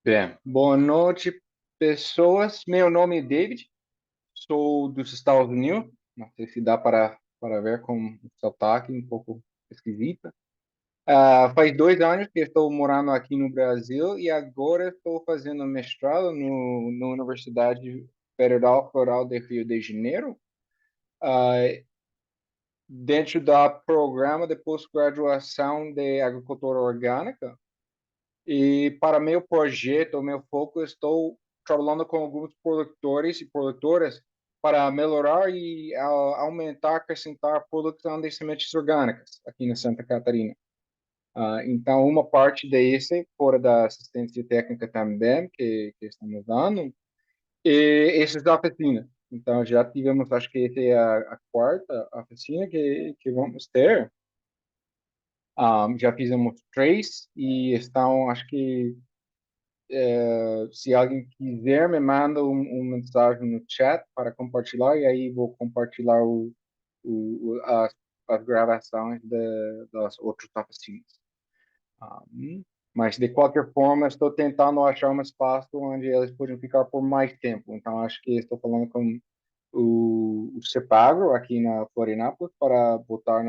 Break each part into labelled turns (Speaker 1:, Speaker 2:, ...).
Speaker 1: Bem, boa noite, pessoas. Meu nome é David, sou dos Estados Unidos. Não sei se dá para ver com o sotaque um pouco esquisito. Faz 2 anos que estou morando aqui no Brasil e agora estou fazendo mestrado na Universidade Federal Rural de Rio de Janeiro, ah, dentro do programa de pós-graduação de agricultura orgânica. E para meu projeto, meu foco, estou trabalhando com alguns produtores e produtoras para melhorar e aumentar, acrescentar a produção de sementes orgânicas aqui na Santa Catarina. Então, uma parte desse, fora da assistência técnica também, que estamos dando, e essas oficinas. Então, já tivemos, acho que essa é a quarta oficina que vamos ter. Já fizemos três e estão, acho que se alguém quiser, me manda uma mensagem no chat para compartilhar e aí vou compartilhar as gravações das outras oficinas. Mas, de qualquer forma, estou tentando achar um espaço onde eles podem ficar por mais tempo. Então, acho que estou falando com o Cepagro aqui na Florianópolis para botar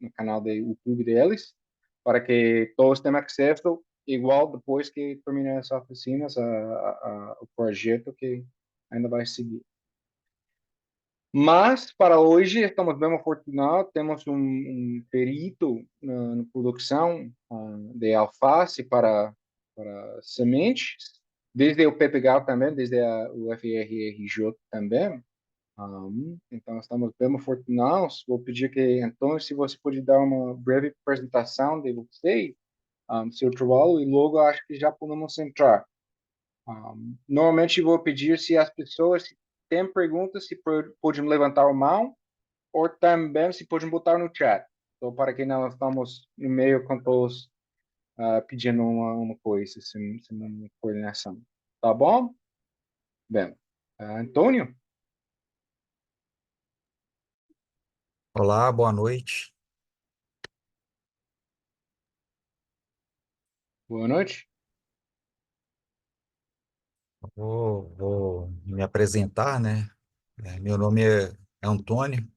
Speaker 1: no canal do YouTube deles, para que todos tenham acesso igual depois que terminar essa oficinas, o projeto que ainda vai seguir. Mas, para hoje, estamos bem afortunados. Temos um perito na produção de alface para sementes, desde o PPGAL também, desde o FRRJ também. Então, estamos bem afortunados. Vou pedir que, então, se você pode dar uma breve apresentação de você, seu trabalho, e logo acho que já podemos entrar. Normalmente, vou pedir se as pessoas têm perguntas, se podem levantar a mão, ou também se podem botar no chat. Então, para que não estamos no meio com todos pedindo uma coisa, sem uma coordenação. Tá bom? Bem, Antônio,
Speaker 2: Olá, boa noite.
Speaker 1: boa noite.
Speaker 2: Vou me apresentar, né? Meu nome é Antônio,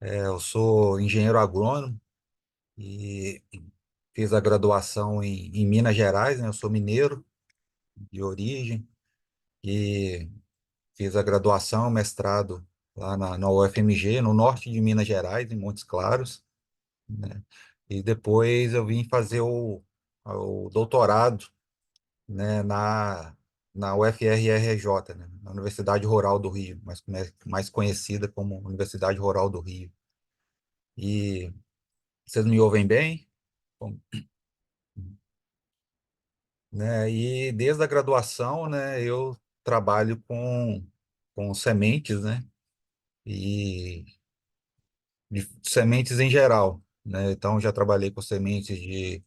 Speaker 2: eu sou engenheiro agrônomo e fiz a graduação em Minas Gerais, né? Eu sou mineiro de origem e fiz a graduação, mestrado lá na UFMG, no norte de Minas Gerais, em Montes Claros, né? E depois eu vim fazer o doutorado, né, na UFRRJ, né, na Universidade Rural do Rio, mais conhecida como Universidade Rural do Rio. E vocês me ouvem bem? Bom, né, e desde a graduação, né, eu trabalho com sementes, né, e de sementes em geral, né, então já trabalhei com sementes de,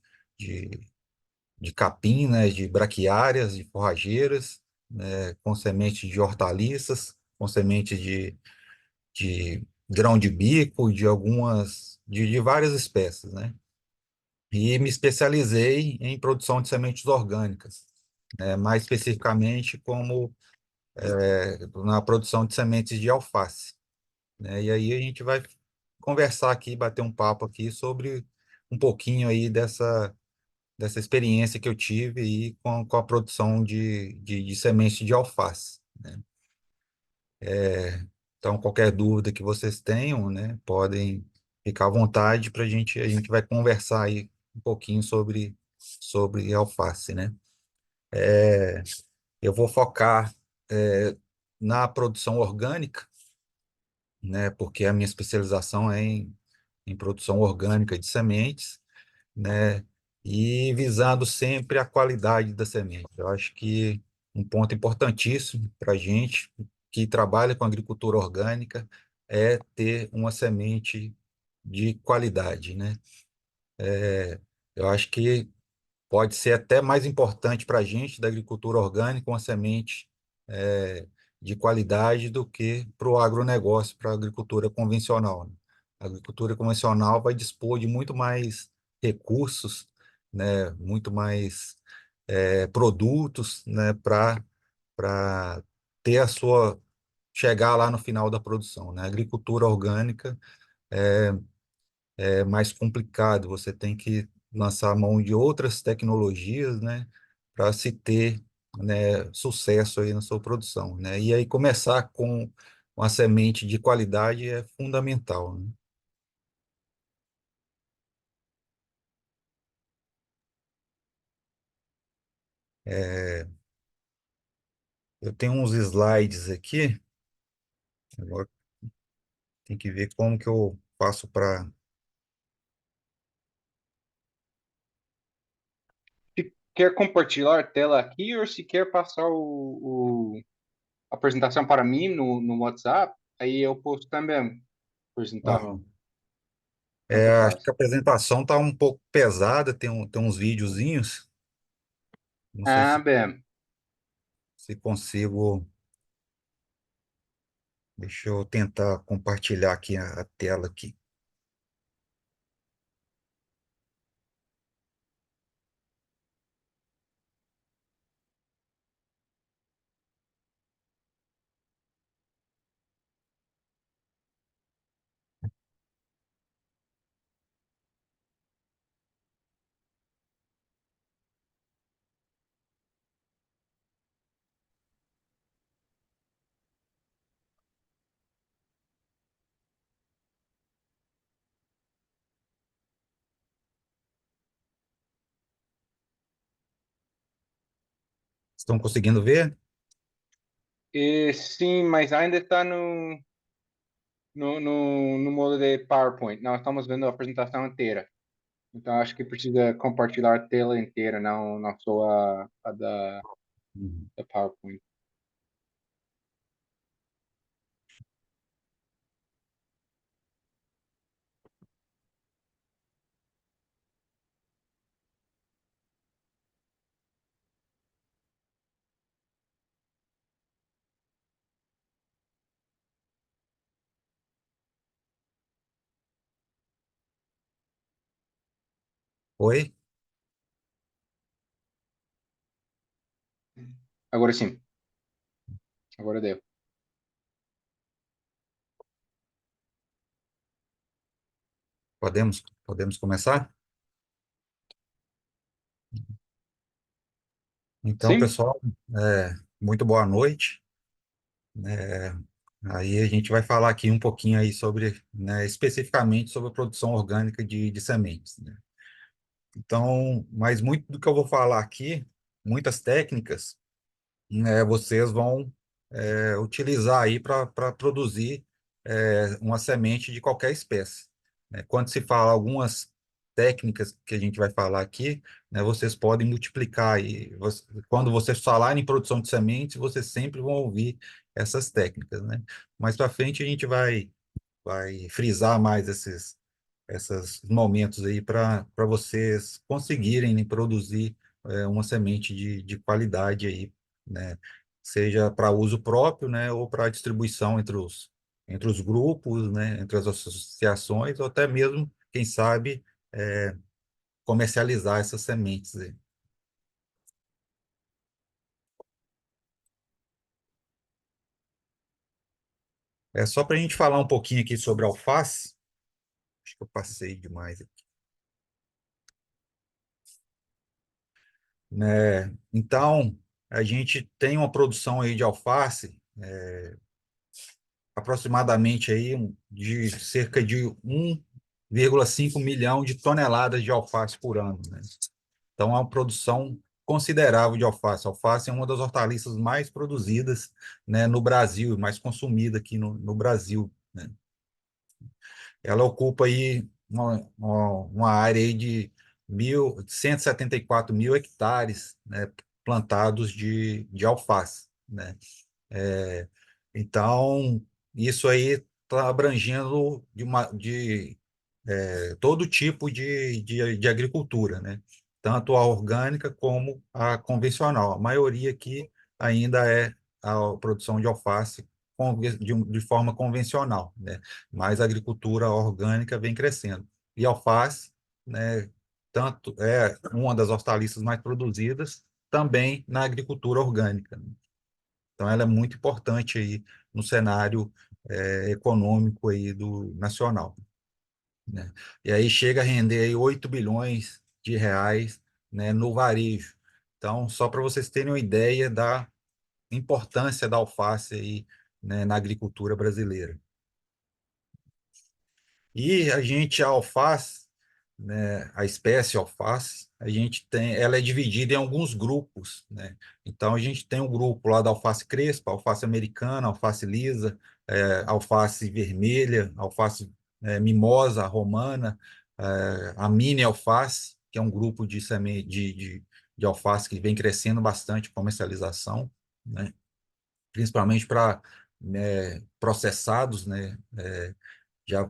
Speaker 2: de capim, né, de braquiárias, de forrageiras, né, com sementes de hortaliças, com sementes de grão de bico, de várias espécies, né? E me especializei em produção de sementes orgânicas, né? Mais especificamente na produção de sementes de alface, né? E aí a gente vai conversar aqui, bater um papo aqui sobre um pouquinho aí dessa experiência que eu tive aí com a produção de sementes de alface, né? Então, qualquer dúvida que vocês tenham, né, podem ficar à vontade para a gente vai conversar aí um pouquinho sobre alface, né? É, eu vou focar é, na produção orgânica, né, porque a minha especialização é em produção orgânica de sementes, né, e visando sempre a qualidade da semente. Eu acho que um ponto importantíssimo para a gente que trabalha com agricultura orgânica é ter uma semente de qualidade, né? Eu acho que pode ser até mais importante para a gente da agricultura orgânica uma semente de qualidade do que para o agronegócio, para a agricultura convencional, né? A agricultura convencional vai dispor de muito mais recursos, né? Muito mais produtos, né, para ter a sua chegar lá no final da produção, né? A agricultura orgânica é mais complicado, você tem que lançar a mão de outras tecnologias, né, para se ter, né, sucesso aí na sua produção, né? E aí começar com uma semente de qualidade é fundamental, né? Eu tenho uns slides aqui, agora tem que ver como que eu faço para...
Speaker 1: Se quer compartilhar a tela aqui ou se quer passar a apresentação para mim no WhatsApp, aí eu posso também apresentar. Tanto
Speaker 2: Acho que
Speaker 1: faz.
Speaker 2: a apresentação está um pouco pesada, tem uns videozinhos, não sei
Speaker 1: Ah, bem.
Speaker 2: se consigo. Deixa eu tentar compartilhar aqui a tela aqui. Estão conseguindo ver?
Speaker 1: E, sim, mas ainda está no modo de PowerPoint. Nós estamos vendo a apresentação inteira. Então, acho que precisa compartilhar a tela inteira, não só a
Speaker 2: Uhum.
Speaker 1: da PowerPoint.
Speaker 2: Oi?
Speaker 1: Agora sim, agora deu.
Speaker 2: Podemos começar? Então,
Speaker 1: Sim?
Speaker 2: pessoal, muito boa noite. É, aí a gente vai falar aqui um pouquinho aí sobre, né, especificamente sobre a produção orgânica de sementes, né? Então, mas muito do que eu vou falar aqui, muitas técnicas, né, vocês vão utilizar aí para produzir uma semente de qualquer espécie, né? Quando se fala algumas técnicas que a gente vai falar aqui, né, vocês podem multiplicar aí. Quando vocês falarem em produção de sementes, vocês sempre vão ouvir essas técnicas, né? Mais para frente a gente vai frisar mais esses momentos aí para vocês conseguirem, né, produzir uma semente de qualidade aí, né? Seja para uso próprio, né, ou para distribuição entre os grupos, né, entre as associações, ou até mesmo, quem sabe, comercializar essas sementes aí. É só para a gente falar um pouquinho aqui sobre alface. Acho que eu passei demais aqui, né? Então, a gente tem uma produção aí de alface aproximadamente aí de cerca de 1,5 milhão de toneladas de alface por ano, né? Então, é uma produção considerável de alface. A alface é uma das hortaliças mais produzidas, né, no Brasil, mais consumida aqui no Brasil, né? Ela ocupa aí uma área aí de 174 mil hectares, né, plantados de alface, né? É, então, isso aí está abrangendo todo tipo de agricultura, né? Tanto a orgânica como a convencional. A maioria aqui ainda é a produção de alface de forma convencional, né? Mas a agricultura orgânica vem crescendo. E alface, né, tanto é uma das hortaliças mais produzidas, também na agricultura orgânica. Então, ela é muito importante aí no cenário econômico aí do nacional, né? E aí chega a render aí 8 bilhões de reais, né, no varejo. Então, só para vocês terem uma ideia da importância da alface aí, né, na agricultura brasileira. E a alface, né, a espécie alface, ela é dividida em alguns grupos, né? Então a gente tem um grupo lá da alface crespa, alface americana, alface lisa, alface vermelha, alface mimosa, romana, a mini alface, que é um grupo de alface que vem crescendo bastante comercialização, né? Principalmente para processados, né?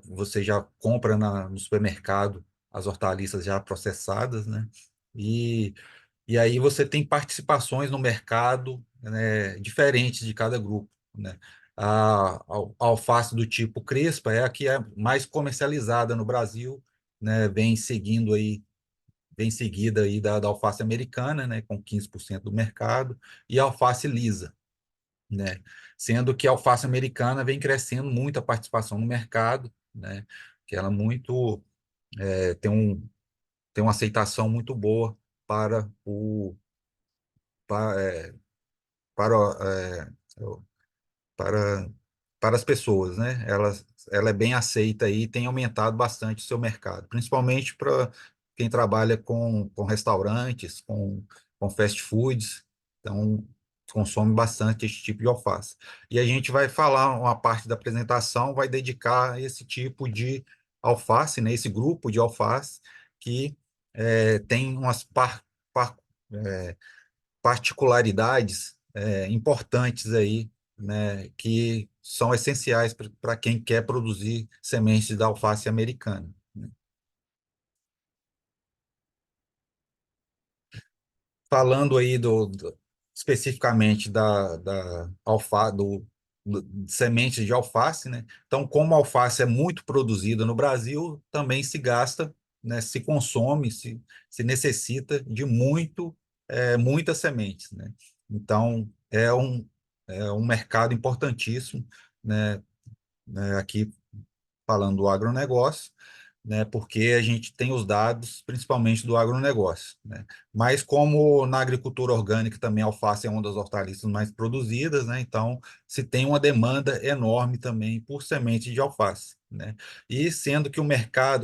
Speaker 2: Você já compra no supermercado as hortaliças já processadas, né? E, e aí você tem participações no mercado, né, diferentes de cada grupo, né? A alface do tipo Crespa é a que é mais comercializada no Brasil, né? Vem seguida aí da alface americana, né, com 15% do mercado, e a alface lisa, né? Sendo que a alface americana vem crescendo muito a participação no mercado, né? Que ela tem tem uma aceitação muito boa para para, é, para, é, para, para as pessoas, né? Ela é bem aceita aí e tem aumentado bastante o seu mercado, principalmente para quem trabalha com restaurantes, com fast foods, então consome bastante esse tipo de alface. E a gente vai falar, uma parte da apresentação vai dedicar a esse tipo de alface, né? Esse grupo de alface que tem umas é, particularidades importantes aí, né, que são essenciais para quem quer produzir sementes da alface americana, né? Falando aí especificamente da alfa, de sementes de alface, né? Então, como a alface é muito produzida no Brasil, também se gasta, né, se consome, se necessita de muitas sementes, né? Então, é um mercado importantíssimo, né, aqui falando do agronegócio, né, porque a gente tem os dados, principalmente do agronegócio, né? Mas como na agricultura orgânica também a alface é uma das hortaliças mais produzidas, né? Então se tem uma demanda enorme também por semente de alface, né? E sendo que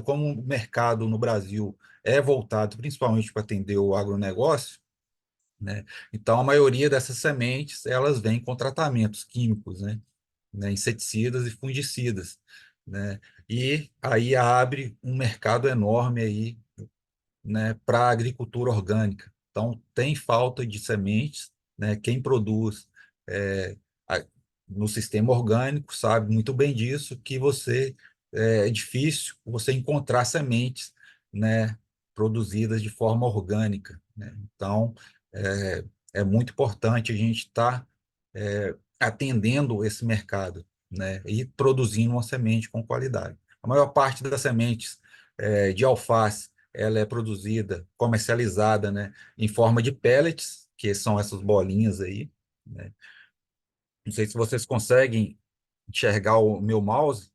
Speaker 2: como o mercado no Brasil é voltado principalmente para atender o agronegócio, né? Então a maioria dessas sementes elas vêm com tratamentos químicos, né, inseticidas e fungicidas, né? E aí abre um mercado enorme aí, né, para a agricultura orgânica. Então, tem falta de sementes, né? Quem produz é, a- no sistema orgânico sabe muito bem disso, que é difícil você encontrar sementes, né, produzidas de forma orgânica, né? Então, é, é muito importante a gente estar atendendo esse mercado, né, e produzindo uma semente com qualidade. A maior parte das sementes de alface ela é produzida, comercializada, né, em forma de pellets, que são essas bolinhas aí, né? Não sei se vocês conseguem enxergar o meu mouse,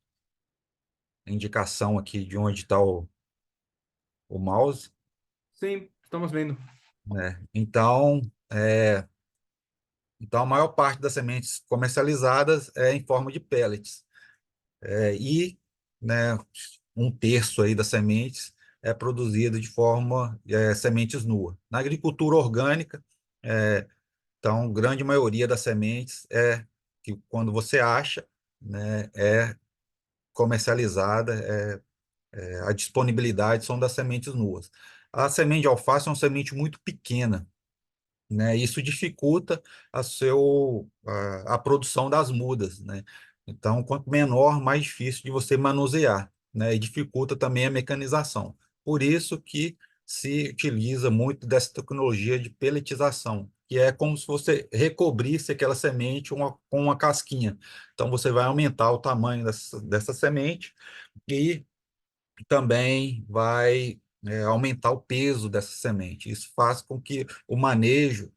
Speaker 2: a indicação aqui de onde está o mouse,
Speaker 3: Sim, estamos vendo.
Speaker 2: né? Então, a maior parte das sementes comercializadas é em forma de pellets. E, né, um terço aí das sementes é produzida de forma sementes nuas. Na agricultura orgânica, é, então, grande maioria das sementes que quando você acha, né, é comercializada, a disponibilidade são das sementes nuas. A semente de alface é uma semente muito pequena, né? Isso dificulta a produção das mudas, né? Então, quanto menor, mais difícil de você manusear, né? E dificulta também a mecanização. Por isso que se utiliza muito dessa tecnologia de pelletização, que é como se você recobrisse aquela semente com uma casquinha. Então, você vai aumentar o tamanho dessa semente e também vai aumentar o peso dessa semente. Isso faz com que o manejo,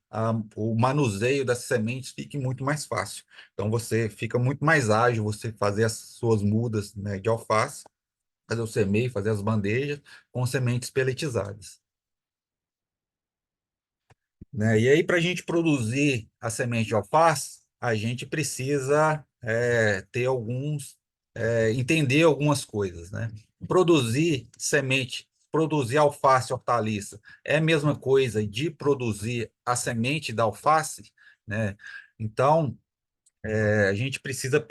Speaker 2: o manuseio dessas sementes fique muito mais fácil. Então, você fica muito mais ágil, você fazer as suas mudas, né, de alface, fazer o semeio, fazer as bandejas com sementes peletizadas. Né? E aí, para a gente produzir a semente de alface, a gente precisa ter entender algumas coisas, né? Produzir semente, produzir alface, hortaliça, é a mesma coisa de produzir a semente da alface, né? Então, a gente precisa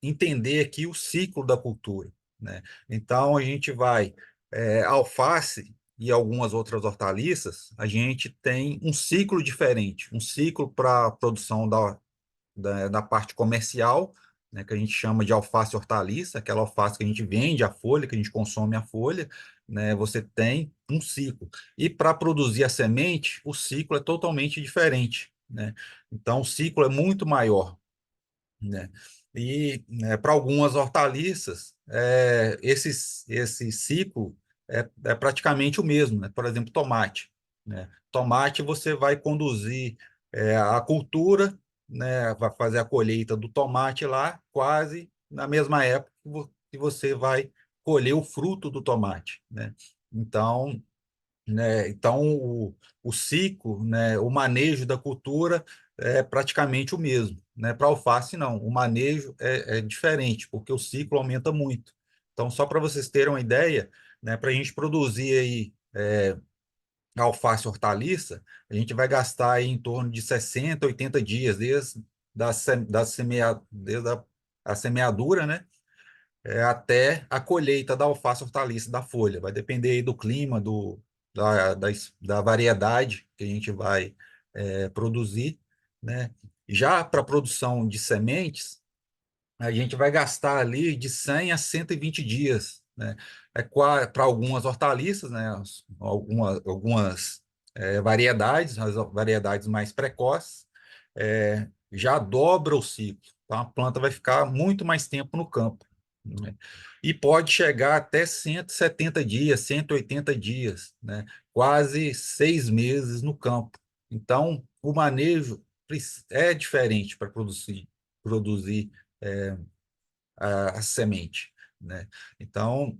Speaker 2: entender aqui o ciclo da cultura, né? Então, a gente vai, alface e algumas outras hortaliças, a gente tem um ciclo diferente, um ciclo para a produção da parte comercial, né, que a gente chama de alface hortaliça, aquela alface que a gente vende a folha, que a gente consome a folha, né, você tem um ciclo. E para produzir a semente, o ciclo é totalmente diferente, né? Então, o ciclo é muito maior, né? E para algumas hortaliças, esse ciclo é praticamente o mesmo, né? Por exemplo, tomate, né? Tomate você vai conduzir a cultura, né? Vai fazer a colheita do tomate lá, quase na mesma época que você vai colher o fruto do tomate, né? Então, o ciclo, né, o manejo da cultura é praticamente o mesmo, né? Para alface, não, o manejo é diferente, porque o ciclo aumenta muito. Então, só para vocês terem uma ideia, né, para a gente produzir aí alface hortaliça, a gente vai gastar aí em torno de 60, 80 dias desde a semeadura, né? Até a colheita da alface hortaliça da folha. Vai depender aí do clima, da variedade que a gente vai produzir, né? Já para a produção de sementes, a gente vai gastar ali de 100 a 120 dias, né? Para algumas hortaliças, né? Algumas variedades, as variedades mais precoces, já dobra o ciclo. Então, a planta vai ficar muito mais tempo no campo, né? E pode chegar até 170 dias, 180 dias, né? Quase 6 meses no campo. Então, o manejo é diferente para produzir é, a semente, né? Então,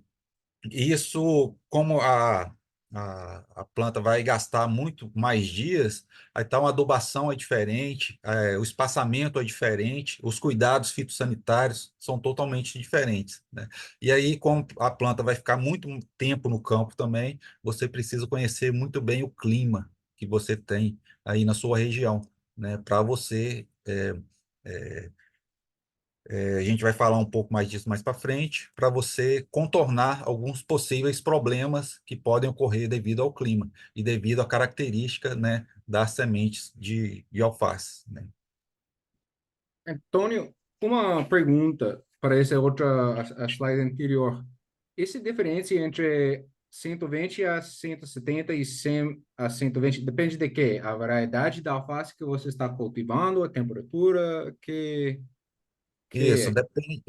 Speaker 2: isso, como a planta vai gastar muito mais dias, então a adubação é diferente, o espaçamento é diferente, os cuidados fitossanitários são totalmente diferentes, né? E aí, como a planta vai ficar muito tempo no campo também, você precisa conhecer muito bem o clima que você tem aí na sua região, né? Para você a gente vai falar um pouco mais disso mais para frente, para você contornar alguns possíveis problemas que podem ocorrer devido ao clima e devido à característica, né, das sementes de alface, né?
Speaker 3: Antônio, uma pergunta para essa outra, a slide anterior. Essa diferença entre 120 a 170 e 100 a 120 depende de quê? A variedade da alface que você está cultivando, a temperatura, que
Speaker 2: Isso,
Speaker 3: é?
Speaker 2: depende.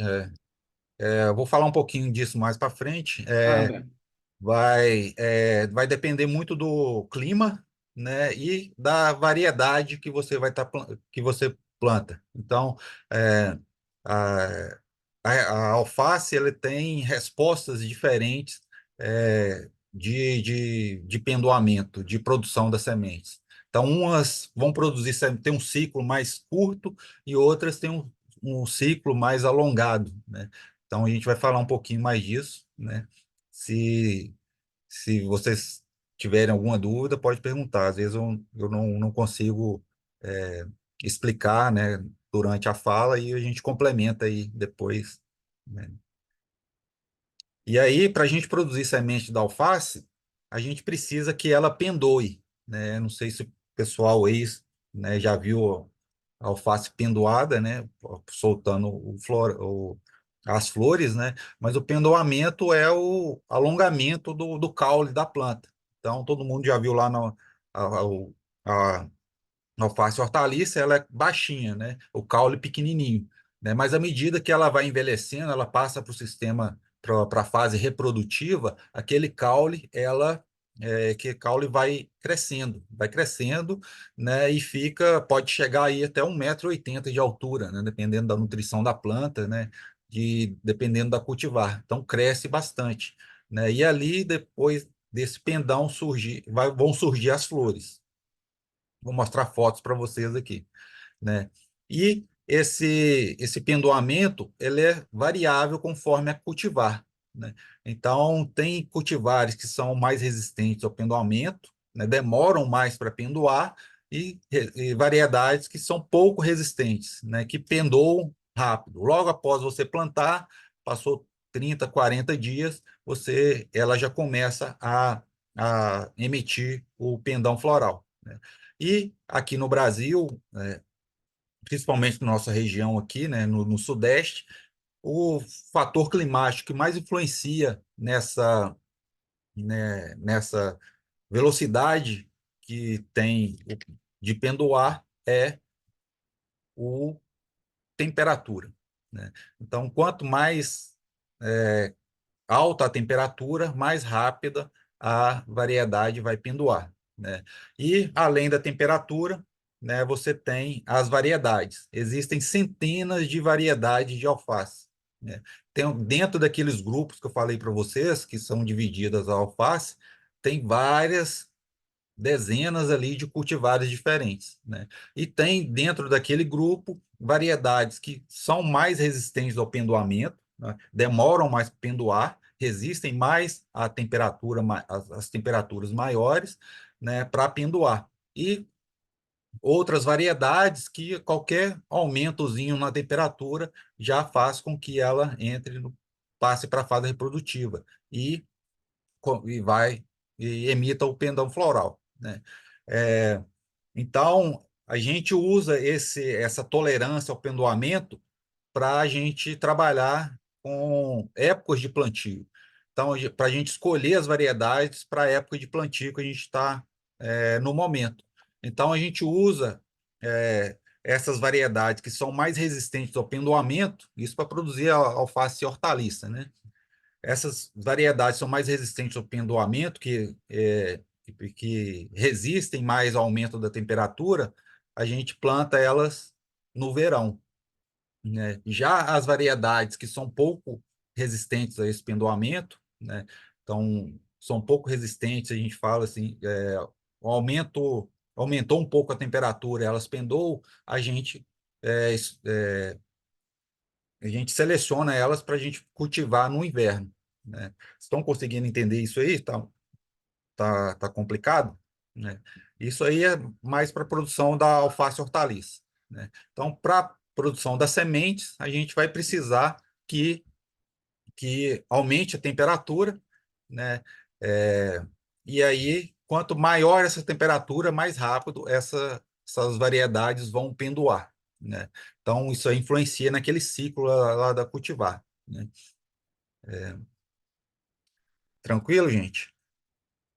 Speaker 2: Eu vou falar um pouquinho disso mais para frente.
Speaker 3: Ah, bem.
Speaker 2: Vai depender muito do clima, né, e da variedade que você que você planta. Então, é, a, a alface ele tem respostas diferentes de pendoamento, de produção das sementes. Então, umas vão produzir, tem um ciclo mais curto e outras têm um ciclo mais alongado, né? Então, a gente vai falar um pouquinho mais disso, né? Se, se vocês tiverem alguma dúvida, pode perguntar. Às vezes eu não consigo é, explicar, né, durante a fala e a gente complementa aí depois, né? E aí, para a gente produzir semente da alface, a gente precisa que ela pendoe, né? Não sei se o pessoal aí, né, já viu a alface pendoada, né, soltando as flores, né? Mas o pendoamento é o alongamento do caule da planta. Então, todo mundo já viu lá a alface hortaliça, ela é baixinha, né? O caule pequenininho, né? Mas à medida que ela vai envelhecendo, ela passa para o sistema para a fase reprodutiva, aquele caule, que caule vai crescendo, né, e pode chegar aí até 1,80 m de altura, né, dependendo da nutrição da planta, né, dependendo da cultivar. Então cresce bastante, né, e ali depois desse pendão vão surgir as flores. Vou mostrar fotos para vocês aqui, né? E esse pendoamento ele é variável conforme a cultivar, né? Então, tem cultivares que são mais resistentes ao pendoamento, né? Demoram mais para pendoar, e variedades que são pouco resistentes, né? Que pendoam rápido. Logo após você plantar, passou 30, 40 dias, ela já começa a emitir o pendão floral, né? E aqui no Brasil, principalmente na nossa região aqui, né, no Sudeste, o fator climático que mais influencia nessa velocidade que tem de pendoar é o temperatura, né? Então, quanto mais alta a temperatura, mais rápida a variedade vai pendoar, né? E, além da temperatura, né, você tem as variedades. Existem centenas de variedades de alface, né? Dentro daqueles grupos que eu falei para vocês, que são divididas a alface, tem várias dezenas ali de cultivares diferentes, né? E tem dentro daquele grupo variedades que são mais resistentes ao pendoamento, né? Demoram mais para pendoar, resistem mais à temperatura, às temperaturas maiores, né, para pendoar. E outras variedades que qualquer aumentozinho na temperatura já faz com que ela passe para a fase reprodutiva e emita o pendão floral, né? É, então, a gente usa essa tolerância ao pendoamento para a gente trabalhar com épocas de plantio. Então, para a gente escolher as variedades para a época de plantio que a gente está no momento. Então, a gente usa essas variedades que são mais resistentes ao pendoamento, isso para produzir a alface hortaliça, né? Essas variedades são mais resistentes ao pendoamento, que resistem mais ao aumento da temperatura, a gente planta elas no verão, né? Já as variedades que são pouco resistentes a esse pendoamento, né? Então, são pouco resistentes, a gente fala assim, aumentou um pouco a temperatura, elas pendoam, é, a gente seleciona elas para a gente cultivar no inverno, né? Estão conseguindo entender isso aí? Tá complicado, né? Isso aí é mais para a produção da alface hortaliça, né? Então, para a produção das sementes, a gente vai precisar que aumente a temperatura, né? É, e aí, quanto maior essa temperatura, mais rápido essas variedades vão pendoar, né? Então, isso aí influencia naquele ciclo lá da cultivar, né? Tranquilo, gente?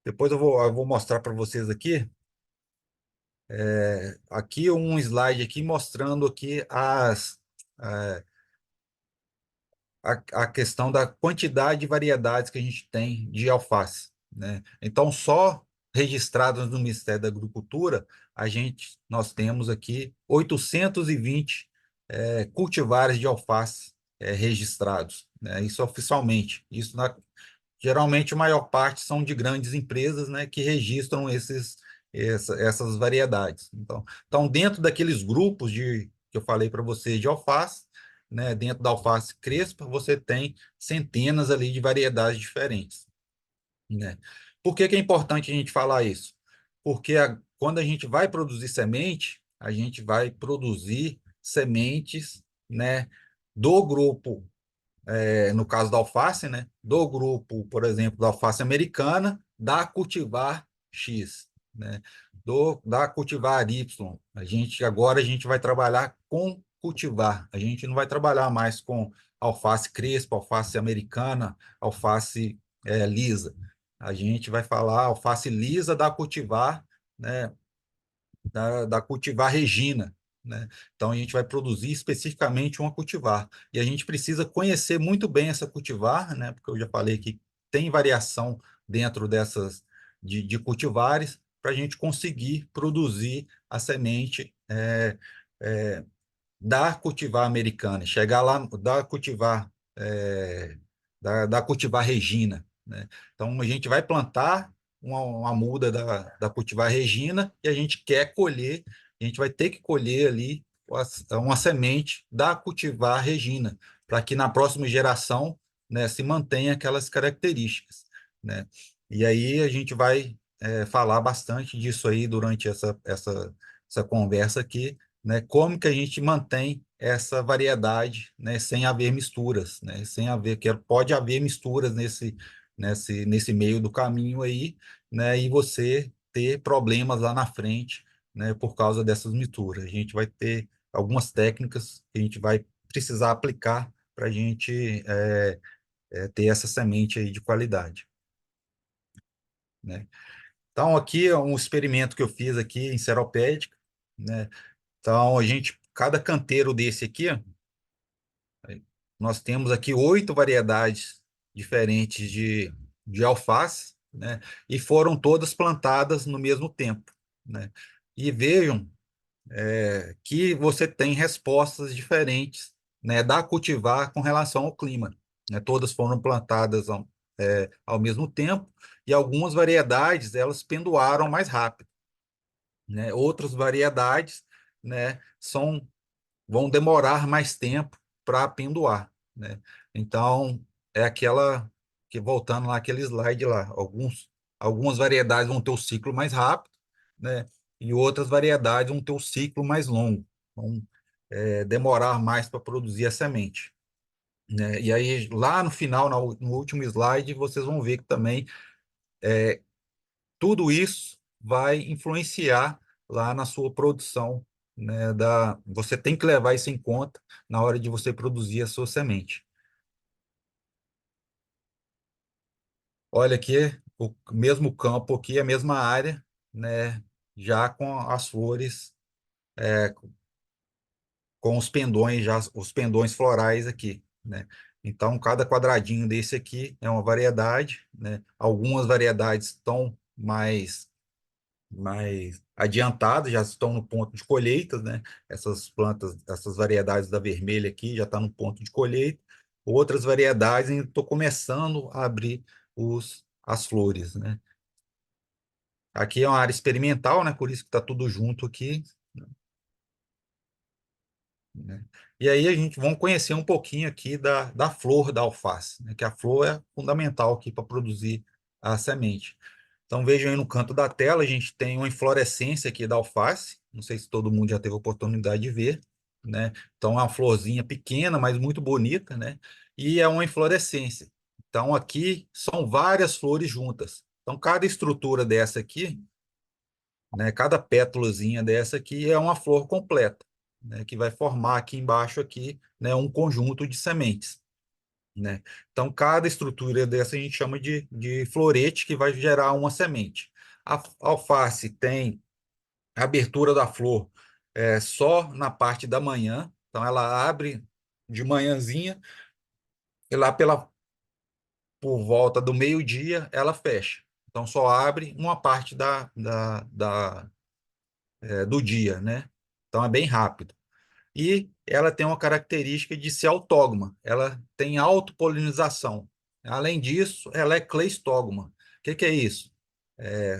Speaker 2: Depois eu vou mostrar para vocês aqui um slide aqui mostrando aqui eh, a questão da quantidade de variedades que a gente tem de alface, né? Então, só registradas no Ministério da Agricultura, nós temos aqui 820 cultivares de alface registrados, né? Isso oficialmente. Geralmente, a maior parte são de grandes empresas, né, que registram essas variedades. Então, dentro daqueles grupos que eu falei para você de alface, né, dentro da alface crespa, você tem centenas ali de variedades diferentes, né? Por que que é importante a gente falar isso? Porque quando a gente vai produzir semente, a gente vai produzir sementes, né, do grupo no caso da alface, né, do grupo, por exemplo, da alface americana, da cultivar X, né, da cultivar Y. Agora a gente vai trabalhar com cultivar. A gente não vai trabalhar mais com alface crespa, alface americana, alface lisa. A gente vai falar alface lisa da cultivar, né, da cultivar Regina, né? Então, a gente vai produzir especificamente uma cultivar. E a gente precisa conhecer muito bem essa cultivar, né? Porque eu já falei que tem variação dentro dessas de cultivares para a gente conseguir produzir a semente da cultivar americana, chegar lá da cultivar da cultivar Regina, né? Então a gente vai plantar uma muda da cultivar Regina e a gente quer colher, a gente vai ter que colher ali uma semente da cultivar Regina, para que na próxima geração, né, se mantenha aquelas características, né? E aí a gente vai falar bastante disso aí durante essa conversa aqui, né? Como que a gente mantém essa variedade, né, sem haver misturas, né? Sem haver, que pode haver misturas nesse meio do caminho aí, né? E você ter problemas lá na frente, né, por causa dessas misturas. A gente vai ter algumas técnicas que a gente vai precisar aplicar para a gente ter essa semente aí de qualidade, né? Então, aqui é um experimento que eu fiz aqui em Seropédica, né? Então, cada canteiro desse aqui, ó, nós temos aqui 8 variedades diferentes de alface, né? E foram todas plantadas no mesmo tempo, né? E vejam que você tem respostas diferentes, né, da cultivar com relação ao clima, né? Todas foram plantadas ao mesmo tempo e algumas variedades elas pendoaram mais rápido, né? Outras variedades, né, vão demorar mais tempo para pendoar, né? Então, é aquela que voltando lá aquele slide lá, algumas variedades vão ter o ciclo mais rápido, né? E outras variedades vão ter o ciclo mais longo, vão demorar mais para produzir a semente, né? E aí lá no final, no último slide, vocês vão ver que também tudo isso vai influenciar lá na sua produção, né, você tem que levar isso em conta na hora de você produzir a sua semente. Olha aqui, o mesmo campo aqui, a mesma área, né, já com as flores, com os pendões, já os pendões florais aqui, né? Então, cada quadradinho desse aqui é uma variedade, né? Algumas variedades estão mais adiantados, já estão no ponto de colheita, né? Essas plantas, essas variedades da vermelha aqui já estão no ponto de colheita. Outras variedades ainda estou começando a abrir as flores, né? Aqui é uma área experimental, né? Por isso que está tudo junto aqui, né? E aí a gente vamos conhecer um pouquinho aqui da flor da alface, né? Que a flor é fundamental aqui para produzir a semente. Então vejam aí no canto da tela, a gente tem uma inflorescência aqui da alface, não sei se todo mundo já teve a oportunidade de ver, né? Então é uma florzinha pequena, mas muito bonita, né? E é uma inflorescência. Então aqui são várias flores juntas. Então cada estrutura dessa aqui, né? Cada pétalazinha dessa aqui é uma flor completa, né? Que vai formar aqui embaixo aqui, né? Um conjunto de sementes, né? Então, cada estrutura dessa a gente chama de florete, que vai gerar uma semente. A alface tem a abertura da flor só na parte da manhã, então ela abre de manhãzinha e lá por volta do meio-dia ela fecha. Então, só abre uma parte do dia, né? Então, é bem rápido. E ela tem uma característica de ser autógama, ela tem autopolinização. Além disso, ela é cleistógama. O que é isso?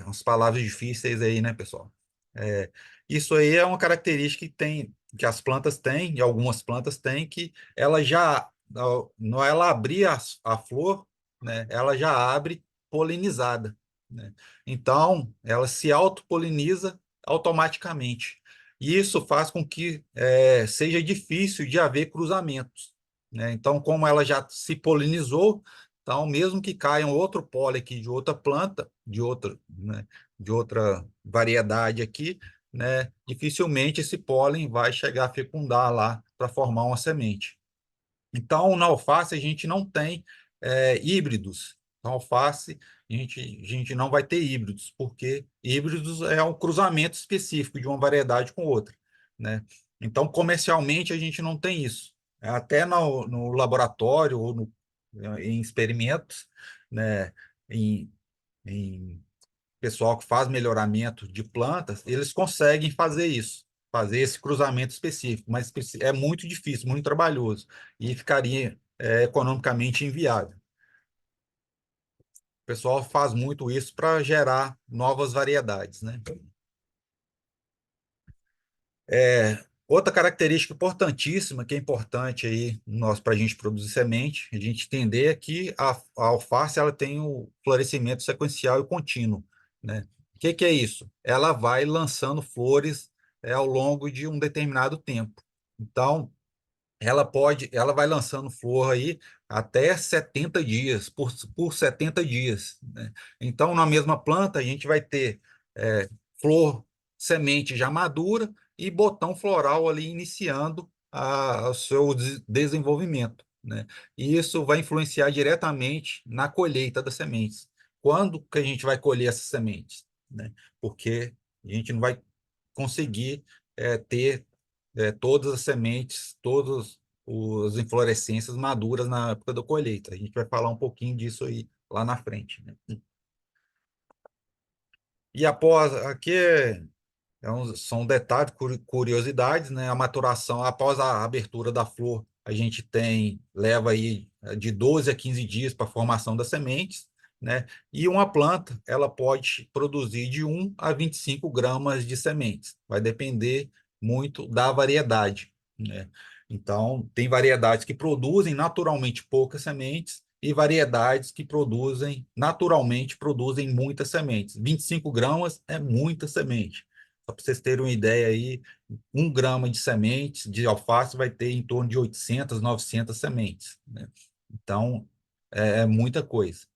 Speaker 2: Umas palavras difíceis aí, né, pessoal? É, isso aí é uma característica que as plantas têm, e algumas plantas têm, que ela já, não ela abrir a flor, né, ela já abre polinizada, né? Então, ela se autopoliniza automaticamente. E isso faz com que seja difícil de haver cruzamentos, né? Então, como ela já se polinizou, então, mesmo que caia um outro pólen aqui de outra planta, né, de outra variedade aqui, né, dificilmente esse pólen vai chegar a fecundar lá para formar uma semente. Então, na alface, a gente não tem híbridos. Na alface, a gente não vai ter híbridos, porque híbridos é um cruzamento específico de uma variedade com outra, né? Então, comercialmente, a gente não tem isso. Até no laboratório ou em experimentos, né, em, em pessoal que faz melhoramento de plantas, eles conseguem fazer isso, fazer esse cruzamento específico, mas é muito difícil, muito trabalhoso e ficaria economicamente inviável. O pessoal faz muito isso para gerar novas variedades, né? Outra característica importantíssima, que é importante aí para a gente produzir semente, a gente entender é que a alface ela tem o florescimento sequencial e contínuo, né? O que é isso? Ela vai lançando flores ao longo de um determinado tempo. Então, ela vai lançando flor aí até 70 dias, por 70 dias, né? Então, na mesma planta, a gente vai ter flor, semente já madura e botão floral ali iniciando o seu desenvolvimento, né? E isso vai influenciar diretamente na colheita das sementes. Quando que a gente vai colher essas sementes, né? Porque a gente não vai conseguir ter todas as sementes, todas as inflorescências maduras na época da colheita. A gente vai falar um pouquinho disso aí lá na frente, né? E após, aqui são detalhes, curiosidades, né? A maturação, após a abertura da flor, a gente leva aí de 12 a 15 dias para a formação das sementes, né? E uma planta, ela pode produzir de 1 a 25 gramas de sementes. Vai depender muito da variedade, né? Então, tem variedades que produzem naturalmente poucas sementes e variedades que produzem muitas sementes. 25 gramas é muita semente. Só para vocês terem uma ideia aí, 1 grama de sementes de alface vai ter em torno de 800, 900 sementes, né? Então, é muita coisa.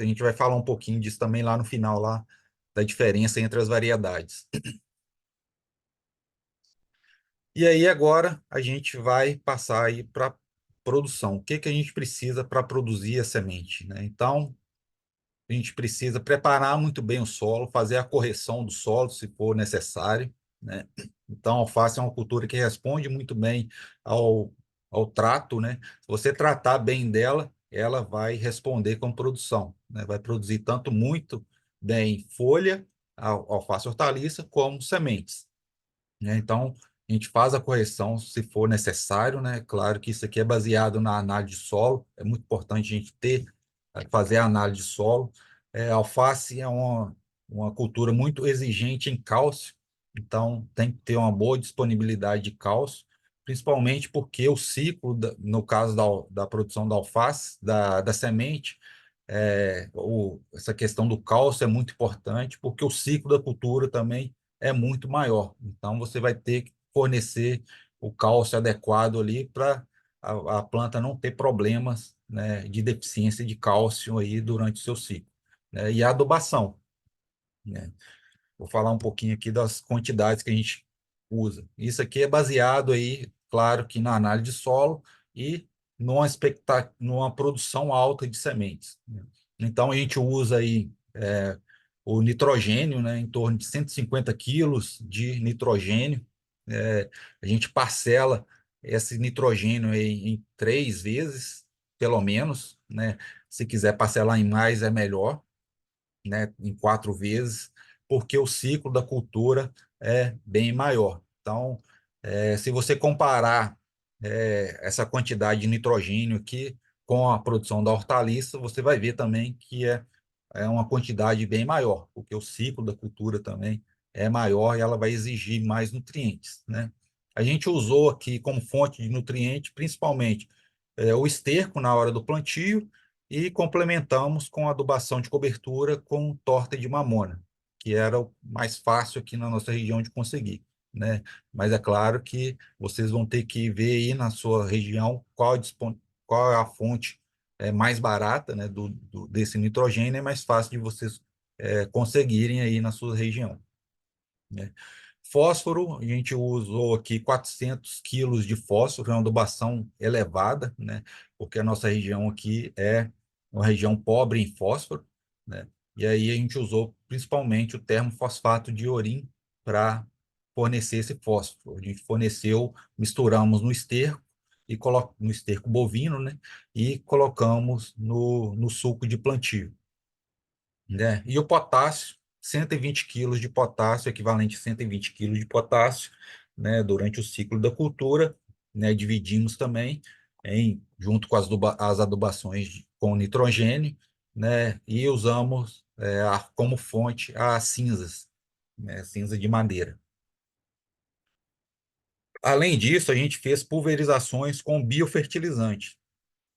Speaker 2: A gente vai falar um pouquinho disso também lá no final, lá, da diferença entre as variedades. E aí, agora, a gente vai passar aí para produção. O que que a gente precisa para produzir a semente, né? Então, a gente precisa preparar muito bem o solo, fazer a correção do solo, se for necessário, né? Então, a alface é uma cultura que responde muito bem ao trato, né? Se você tratar bem dela, ela vai responder com produção, né? Vai produzir tanto muito bem folha, a alface hortaliça, como sementes, né? Então, a gente faz a correção se for necessário, né? Claro que isso aqui é baseado na análise de solo, é muito importante a gente fazer a análise de solo. A alface é uma cultura muito exigente em cálcio, então tem que ter uma boa disponibilidade de cálcio, principalmente porque o ciclo, no caso da produção da alface, da semente, essa questão do cálcio é muito importante, porque o ciclo da cultura também é muito maior. Então, você vai ter que fornecer o cálcio adequado ali para a planta não ter problemas, né, de deficiência de cálcio aí durante o seu ciclo, né? E a adubação, né? Vou falar um pouquinho aqui das quantidades que a gente usa. Isso aqui é baseado aí, claro que na análise de solo e numa produção alta de sementes, né? Então, a gente usa aí o nitrogênio, né, em torno de 150 quilos de nitrogênio. A gente parcela esse nitrogênio em 3 vezes, pelo menos, né? Se quiser parcelar em mais, é melhor, né, em 4 vezes, porque o ciclo da cultura é bem maior. Então, se você comparar essa quantidade de nitrogênio aqui com a produção da hortaliça, você vai ver também que é uma quantidade bem maior, porque o ciclo da cultura também é maior e ela vai exigir mais nutrientes, né? A gente usou aqui como fonte de nutriente, principalmente o esterco na hora do plantio e complementamos com adubação de cobertura com torta de mamona, que era o mais fácil aqui na nossa região de conseguir, né? Mas é claro que vocês vão ter que ver aí na sua região qual é a fonte mais barata, né, desse nitrogênio, é mais fácil de vocês conseguirem aí na sua região, né? Fósforo, a gente usou aqui 400 quilos de fósforo, é uma adubação elevada, né? Porque a nossa região aqui é uma região pobre em fósforo, né? E aí a gente usou principalmente o termofosfato de Orim para fornecer esse fósforo. A gente forneceu, misturamos no esterco, no esterco bovino, né? E colocamos no suco de plantio, né? E o potássio, 120 quilos de potássio, equivalente a 120 quilos de potássio, né? Durante o ciclo da cultura, né? Dividimos também junto com as adubações com nitrogênio, né? E usamos como fonte as cinzas, né? Cinza de madeira. Além disso, a gente fez pulverizações com biofertilizante.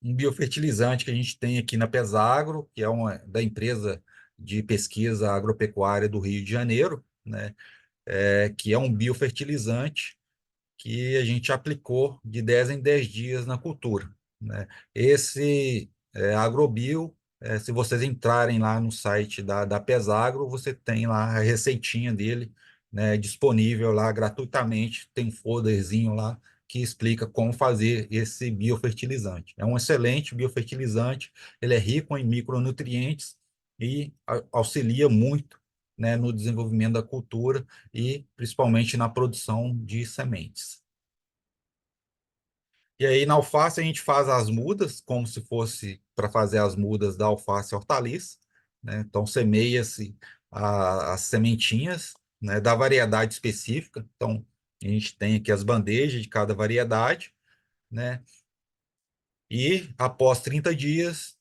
Speaker 2: Um biofertilizante que a gente tem aqui na Pesagro, que é uma da empresa de pesquisa agropecuária do Rio de Janeiro, né? Que é um biofertilizante que a gente aplicou de 10 em 10 dias na cultura, né? Esse Agrobio, se vocês entrarem lá no site da Pesagro, você tem lá a receitinha dele, né, disponível lá gratuitamente, tem um folderzinho lá que explica como fazer esse biofertilizante. É um excelente biofertilizante, ele é rico em micronutrientes e auxilia muito, né, no desenvolvimento da cultura e principalmente na produção de sementes. E aí, na alface, a gente faz as mudas, como se fosse para fazer as mudas da alface hortaliça, né? Então, semeia-se as sementinhas, né, da variedade específica. Então, a gente tem aqui as bandejas de cada variedade, né? E após 30 dias,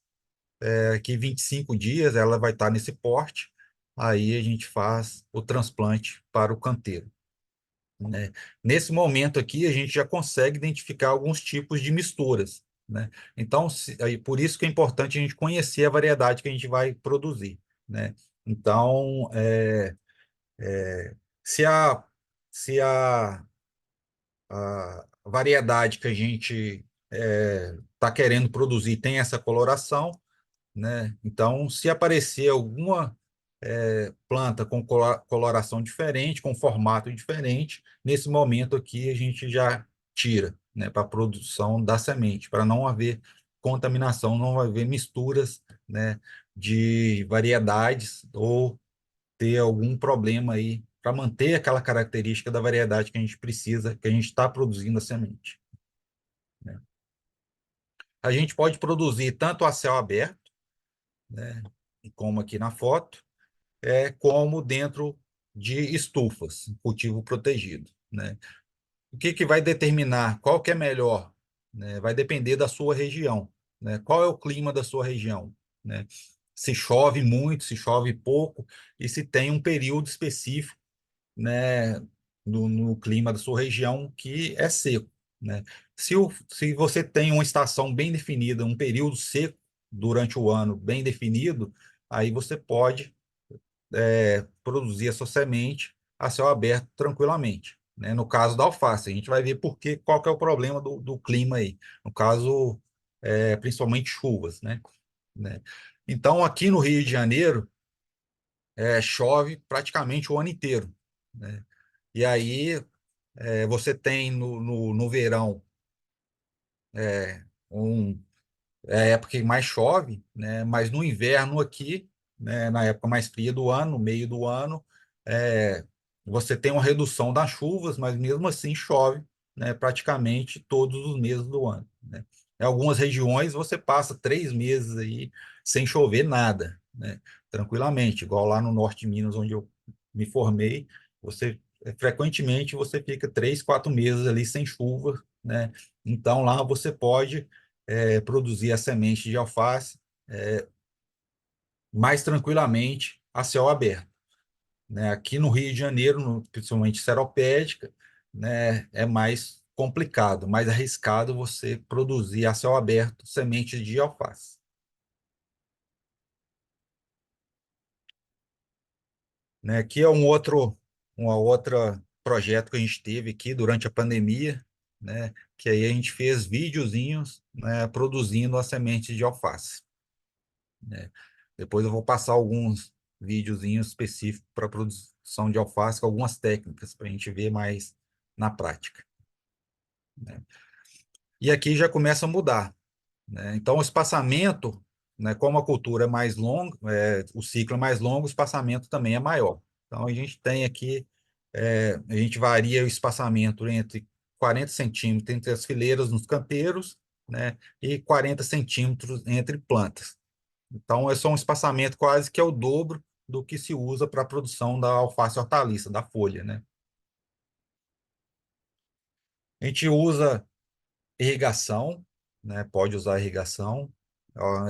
Speaker 2: aqui 25 dias, ela vai estar nesse porte, aí a gente faz o transplante para o canteiro, né? Nesse momento aqui, a gente já consegue identificar alguns tipos de misturas, né? Então, por isso que é importante a gente conhecer a variedade que a gente vai produzir, né? Então, se a, se a variedade que a gente está querendo produzir tem essa coloração, né? Então, se aparecer alguma planta com coloração diferente, com formato diferente, nesse momento aqui a gente já tira, né, para a produção da semente, para não haver contaminação, não haver misturas, né, de variedades ou ter algum problema aí para manter aquela característica da variedade que a gente precisa, que a gente está produzindo a semente, né? A gente pode produzir tanto a céu aberto, né, como aqui na foto, como dentro de estufas, cultivo protegido, né? O que vai determinar qual que é melhor, né? Vai depender da sua região, né? Qual é o clima da sua região, né? Se chove muito, se chove pouco, e se tem um período específico, né, no clima da sua região que é seco, né? Se você tem uma estação bem definida, um período seco durante o ano bem definido, aí você pode produzir a sua semente a céu aberto tranquilamente, né? No caso da alface, a gente vai ver qual que é o problema do clima aí. No caso, principalmente chuvas, né? Então, aqui no Rio de Janeiro, chove praticamente o ano inteiro, né? E aí, você tem no verão um é a época que mais chove, né? Mas no inverno aqui, né, na época mais fria do ano, no meio do ano, é, você tem uma redução das chuvas, mas mesmo assim chove, né, praticamente todos os meses do ano, né? Em algumas regiões você passa 3 meses aí sem chover nada, né? Tranquilamente, igual lá no norte de Minas, onde eu me formei, frequentemente você fica 3, 4 meses ali sem chuva, né? Então lá você pode produzir a semente de alface mais tranquilamente a céu aberto, né? Aqui no Rio de Janeiro, principalmente seropédica, né, é mais complicado, mais arriscado você produzir a céu aberto sementes de alface, né? Aqui é uma outra projeto que a gente teve aqui durante a pandemia, né? Que aí a gente fez videozinhos, né, produzindo a semente de alface, né? Depois eu vou passar alguns videozinhos específicos para produção de alface, com algumas técnicas para a gente ver mais na prática, né? E aqui já começa a mudar, né? Então, o espaçamento, né, como a cultura é mais longa, o ciclo é mais longo, o espaçamento também é maior. Então, a gente tem aqui A gente varia o espaçamento entre 40 centímetros entre as fileiras nos canteiros, né, e 40 centímetros entre plantas. Então, é só um espaçamento quase que é o dobro do que se usa para a produção da alface hortaliça, da folha, né? A gente usa irrigação, né? Pode usar irrigação, ó,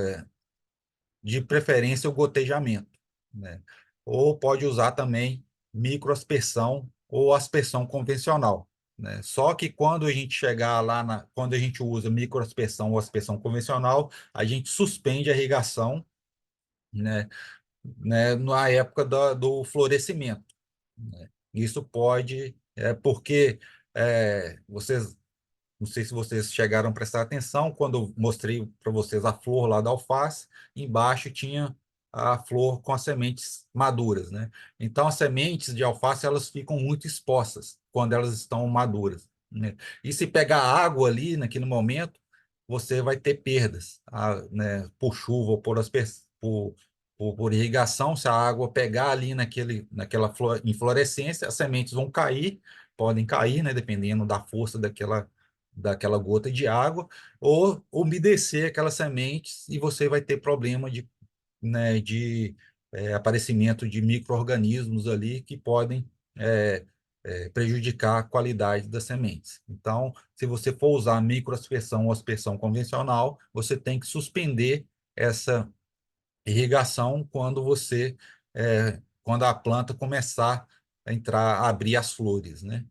Speaker 2: de preferência o gotejamento, né? Ou pode usar também microaspersão ou aspersão convencional, né? Só que quando a gente chegar lá quando a gente usa microaspersão ou aspersão convencional, a gente suspende a irrigação, né, na época do florescimento, né? Isso pode, porque vocês, não sei se vocês chegaram a prestar atenção, quando eu mostrei para vocês a flor lá da alface, embaixo tinha a flor com as sementes maduras, né? Então, as sementes de alface, elas ficam muito expostas quando elas estão maduras, né? E se pegar água ali naquele momento, você vai ter perdas, né, por chuva ou por irrigação. Se a água pegar ali naquela inflorescência, as sementes vão cair, podem cair, né, dependendo da força daquela gota de água, ou umedecer aquelas sementes e você vai ter problema de aparecimento de micro-organismos ali que podem é, prejudicar a qualidade das sementes. Então, se você for usar microaspersão ou aspersão convencional, você tem que suspender essa irrigação quando a planta começar a entrar, a abrir as flores, né?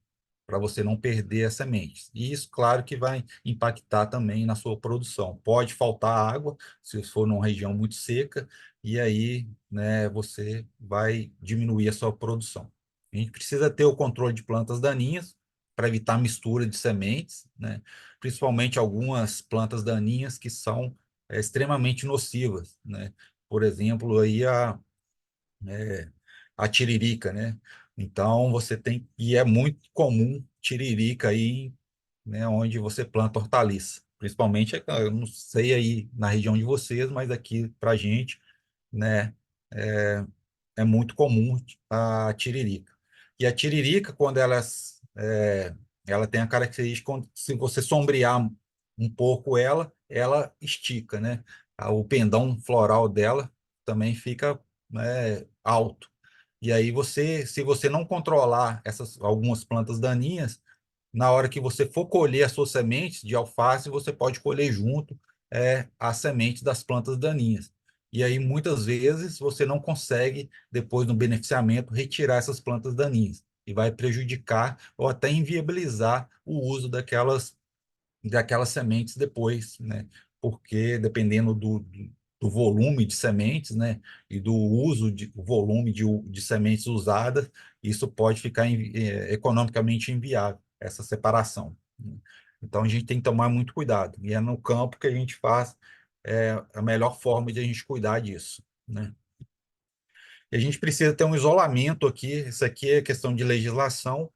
Speaker 2: Para você não perder as sementes. E isso, claro, que vai impactar também na sua produção. Pode faltar água, se for numa região muito seca, e aí, né, você vai diminuir a sua produção. A gente precisa ter o controle de plantas daninhas para evitar mistura de sementes, né? Principalmente algumas plantas daninhas que são extremamente nocivas, né? Por exemplo, aí é, a tiririca, né? Então você tem, e é muito comum tiririca aí, né, onde você planta hortaliça. Principalmente, eu não sei aí na região de vocês, mas aqui pra gente, né, é, é muito comum a tiririca. E a tiririca, quando ela tem a característica, se você sombrear um pouco ela estica, né? O pendão floral dela também fica, né, alto. E aí se você não controlar essas algumas plantas daninhas, na hora que você for colher as suas sementes de alface, você pode colher junto as sementes das plantas daninhas. E aí, muitas vezes, você não consegue, depois no beneficiamento, retirar essas plantas daninhas. E vai prejudicar ou até inviabilizar o uso daquelas sementes depois, né? Porque dependendo do volume de sementes, né? E do uso o volume de sementes usadas, isso pode ficar economicamente inviável, essa separação, né? Então a gente tem que tomar muito cuidado. E é no campo que a gente faz a melhor forma de a gente cuidar disso, né? E a gente precisa ter um isolamento aqui. Isso aqui é questão de legislação,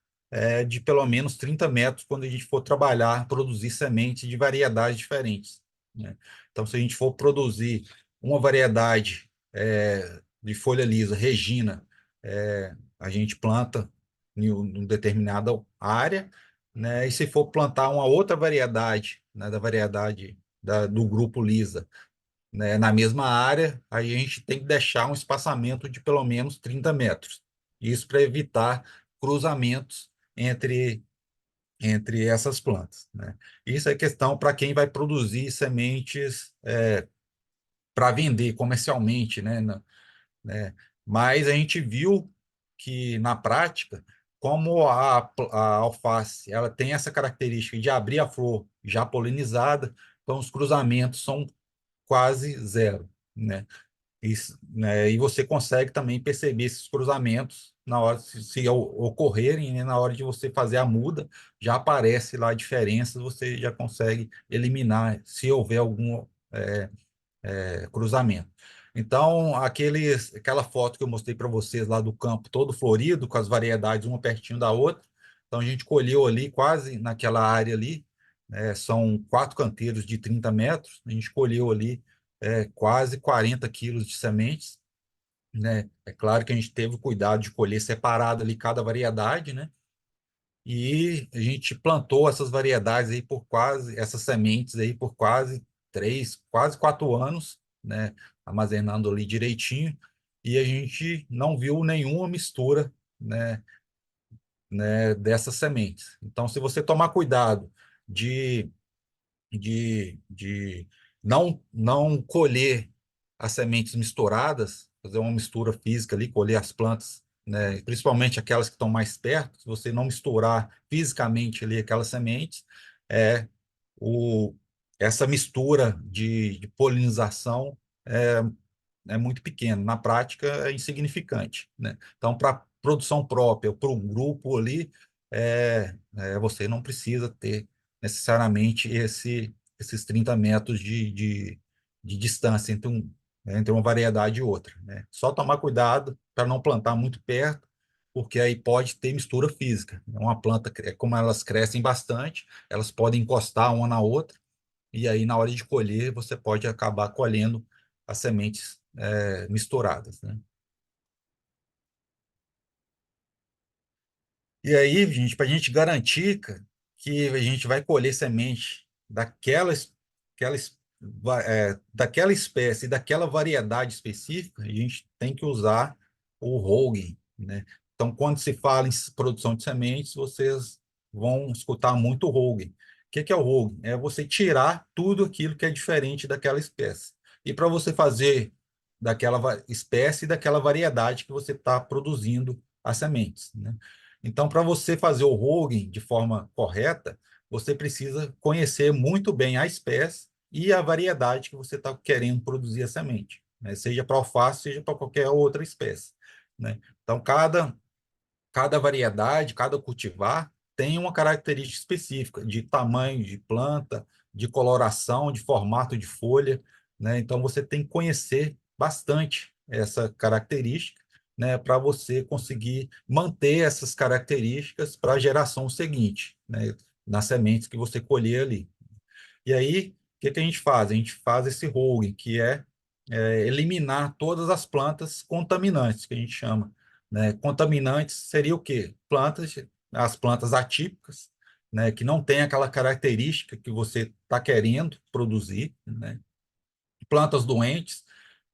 Speaker 2: de pelo menos 30 metros quando a gente for trabalhar, produzir sementes de variedades diferentes, né? Então, se a gente for produzir uma variedade de folha lisa, Regina, a gente planta em uma determinada área, né? E se for plantar uma outra variedade, né, da variedade do grupo lisa, né, na mesma área, aí a gente tem que deixar um espaçamento de pelo menos 30 metros. Isso para evitar cruzamentos entre essas plantas, né? Isso é questão para quem vai produzir sementes para vender comercialmente, né? Mas a gente viu que, na prática, como a alface ela tem essa característica de abrir a flor já polinizada, então os cruzamentos são quase zero, né? Isso, né? E você consegue também perceber esses cruzamentos na hora, se ocorrerem, né? Na hora de você fazer a muda, já aparece lá diferenças, você já consegue eliminar se houver algum cruzamento. Então, aquela foto que eu mostrei para vocês lá do campo todo florido, com as variedades uma pertinho da outra. Então, a gente colheu ali quase naquela área ali, são 4 canteiros de 30 metros, a gente colheu ali quase 40 quilos de sementes, né? É claro que a gente teve o cuidado de colher separado ali cada variedade, né? E a gente plantou essas variedades aí por quase, essas sementes aí por quase 4 anos, né? Armazenando ali direitinho, e a gente não viu nenhuma mistura, né, dessas sementes. Então, se você tomar cuidado de de não colher as sementes misturadas, fazer uma mistura física ali, colher as plantas, né, principalmente aquelas que estão mais perto, se você não misturar fisicamente ali aquelas sementes, é, o, essa mistura de polinização é muito pequeno, na prática é insignificante, né? Então, para produção própria, para um grupo ali, você não precisa ter necessariamente esses 30 metros de distância entre uma variedade e outra, né? Só tomar cuidado para não plantar muito perto, porque aí pode ter mistura física. Uma planta, como elas crescem bastante, elas podem encostar uma na outra, e aí, na hora de colher, você pode acabar colhendo as sementes misturadas, né? E aí, gente, para a gente garantir, cara, que a gente vai colher semente daquela espécie, daquela variedade específica, a gente tem que usar o Hogan, né? Então, quando se fala em produção de sementes, vocês vão escutar muito o Hogan. O que é o Hogan? É você tirar tudo aquilo que é diferente daquela espécie. E para você fazer daquela espécie e daquela variedade que você está produzindo as sementes, né? Então, para você fazer o Hogan de forma correta, você precisa conhecer muito bem a espécie e a variedade que você está querendo produzir a semente, né? Seja para alface, seja para qualquer outra espécie, né? Então, cada variedade, cada cultivar tem uma característica específica de tamanho de planta, de coloração, de formato de folha, né? Então você tem que conhecer bastante essa característica, né, para você conseguir manter essas características para a geração seguinte, né, nas sementes que você colher ali. E aí, o que que a gente faz? A gente faz esse holding, que é eliminar todas as plantas contaminantes, que a gente chama, né? Contaminantes seria o quê? As plantas atípicas, né? Que não tem aquela característica que você está querendo produzir, né? Plantas doentes,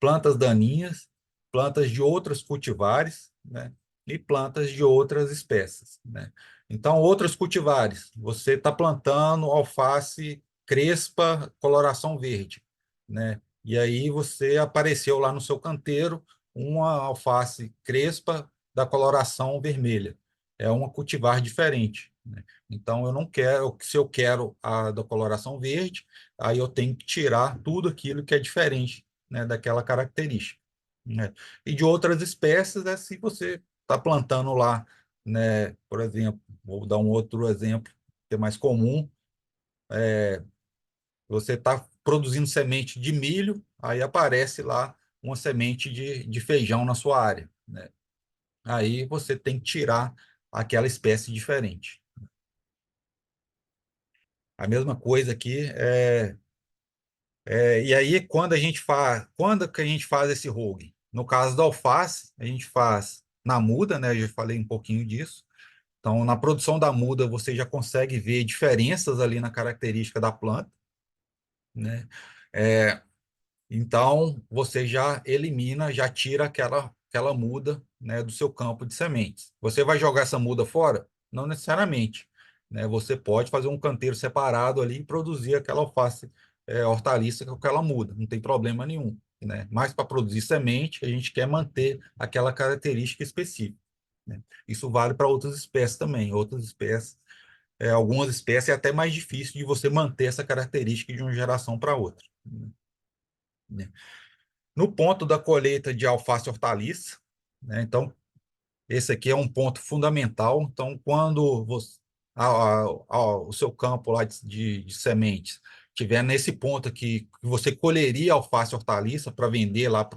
Speaker 2: plantas daninhas, plantas de outros cultivares, né? E plantas de outras espécies, né? Então, outros cultivares, você está plantando alface crespa, coloração verde, né? E aí você apareceu lá no seu canteiro uma alface crespa da coloração vermelha. É uma cultivar diferente, né? Então, eu não quero, se eu quero a da coloração verde, aí eu tenho que tirar tudo aquilo que é diferente, né, daquela característica, né? E de outras espécies, se você está plantando lá, né, por exemplo, vou dar um outro exemplo que é mais comum, você está produzindo semente de milho, aí aparece lá uma semente de feijão na sua área, né? Aí você tem que tirar aquela espécie diferente. A mesma coisa aqui e aí, quando que a gente faz esse rogue? No caso da alface, a gente faz na muda, né? Eu já falei um pouquinho disso. Então, na produção da muda, você já consegue ver diferenças ali na característica da planta, né? É, então, você já elimina, já tira aquela muda, né, do seu campo de sementes. Você vai jogar essa muda fora? Não necessariamente, né? Você pode fazer um canteiro separado ali e produzir aquela alface, hortaliça com aquela muda, não tem problema nenhum, né? Mas para produzir semente, a gente quer manter aquela característica específica, né? Isso vale para outras espécies também. Outras espécies, algumas espécies é até mais difícil de você manter essa característica de uma geração para outra, né? No ponto da colheita de alface hortaliça, né? Então, esse aqui é um ponto fundamental. Então, quando o seu campo lá de sementes tiver nesse ponto aqui, que você colheria alface hortaliça para vender lá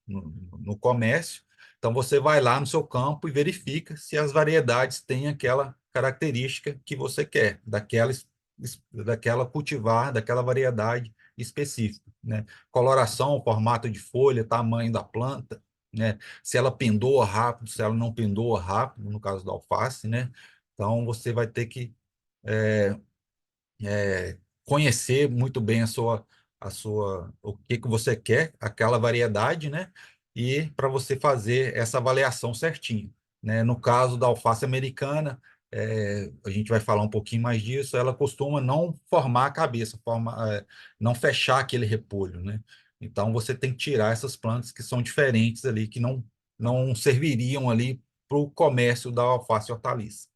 Speaker 2: no comércio, então você vai lá no seu campo e verifica se as variedades têm aquela característica que você quer, daquela cultivar, daquela variedade específica, né? Coloração, formato de folha, tamanho da planta, né? Se ela pendoa rápido, se ela não pendoa rápido, no caso da alface, né? Então você vai ter que é, conhecer muito bem o que que você quer, aquela variedade, né? E para você fazer essa avaliação certinho, né? No caso da alface americana, a gente vai falar um pouquinho mais disso, ela costuma não formar a cabeça, não fechar aquele repolho, né? Então você tem que tirar essas plantas que são diferentes ali, que não serviriam ali para o comércio da alface hortaliça,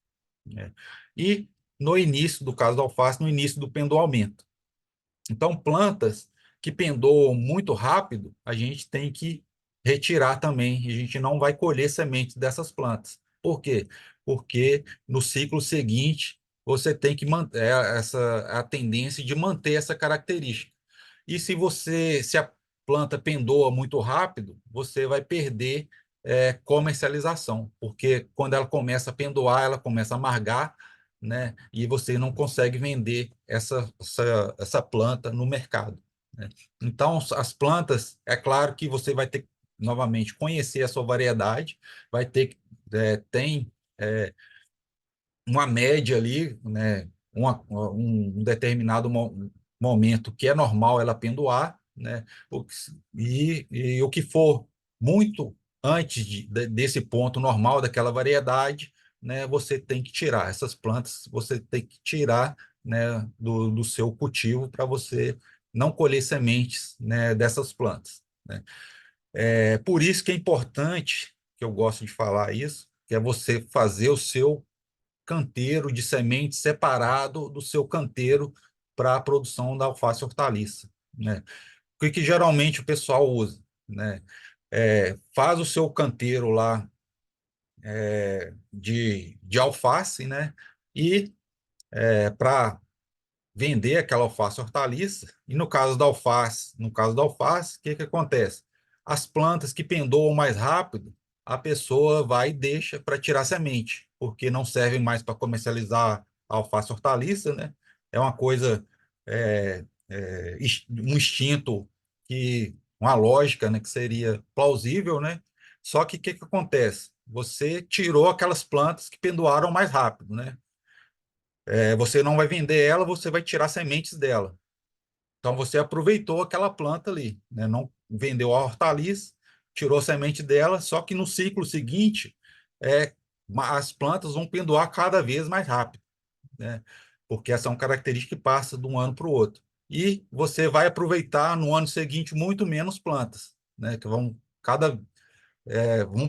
Speaker 2: né? E no início, do caso da alface, no início do pendoamento. Então, plantas que pendoam muito rápido, a gente tem que retirar também. A gente não vai colher sementes dessas plantas. Por quê? Porque no ciclo seguinte, você tem que manter a tendência de manter essa característica. E se a planta pendoa muito rápido, você vai perder comercialização, porque quando ela começa a pendoar, ela começa a amargar, né? E você não consegue vender essa planta no mercado, né? Então, as plantas, é claro que você vai ter que, novamente, conhecer a sua variedade, vai ter que, tem é, uma média ali, né? Um determinado momento que é normal ela pendoar, né? E o que for muito antes desse ponto normal daquela variedade, né? Você tem que tirar essas plantas, você tem que tirar, né? Do seu cultivo para você não colher sementes, né? Dessas plantas, né? É por isso que é importante, que eu gosto de falar isso, que é você fazer o seu canteiro de semente separado do seu canteiro para a produção da alface hortaliça, né? O que geralmente o pessoal usa, né? Faz o seu canteiro lá de alface, né? E para vender aquela alface hortaliça. E no caso da alface, o que que acontece? As plantas que pendoam mais rápido, a pessoa vai e deixa para tirar semente, porque não servem mais para comercializar a alface hortaliça, né? É uma coisa, um instinto uma lógica, né, que seria plausível, né? Só que o que que acontece? Você tirou aquelas plantas que pendoaram mais rápido, né? Você não vai vender ela, você vai tirar sementes dela. Então você aproveitou aquela planta ali, né? Não vendeu a hortaliça, tirou a semente dela, só que no ciclo seguinte, é, as plantas vão pendoar cada vez mais rápido, né? Porque essa é uma característica que passa de um ano para o outro. E você vai aproveitar no ano seguinte muito menos plantas, né? Que vão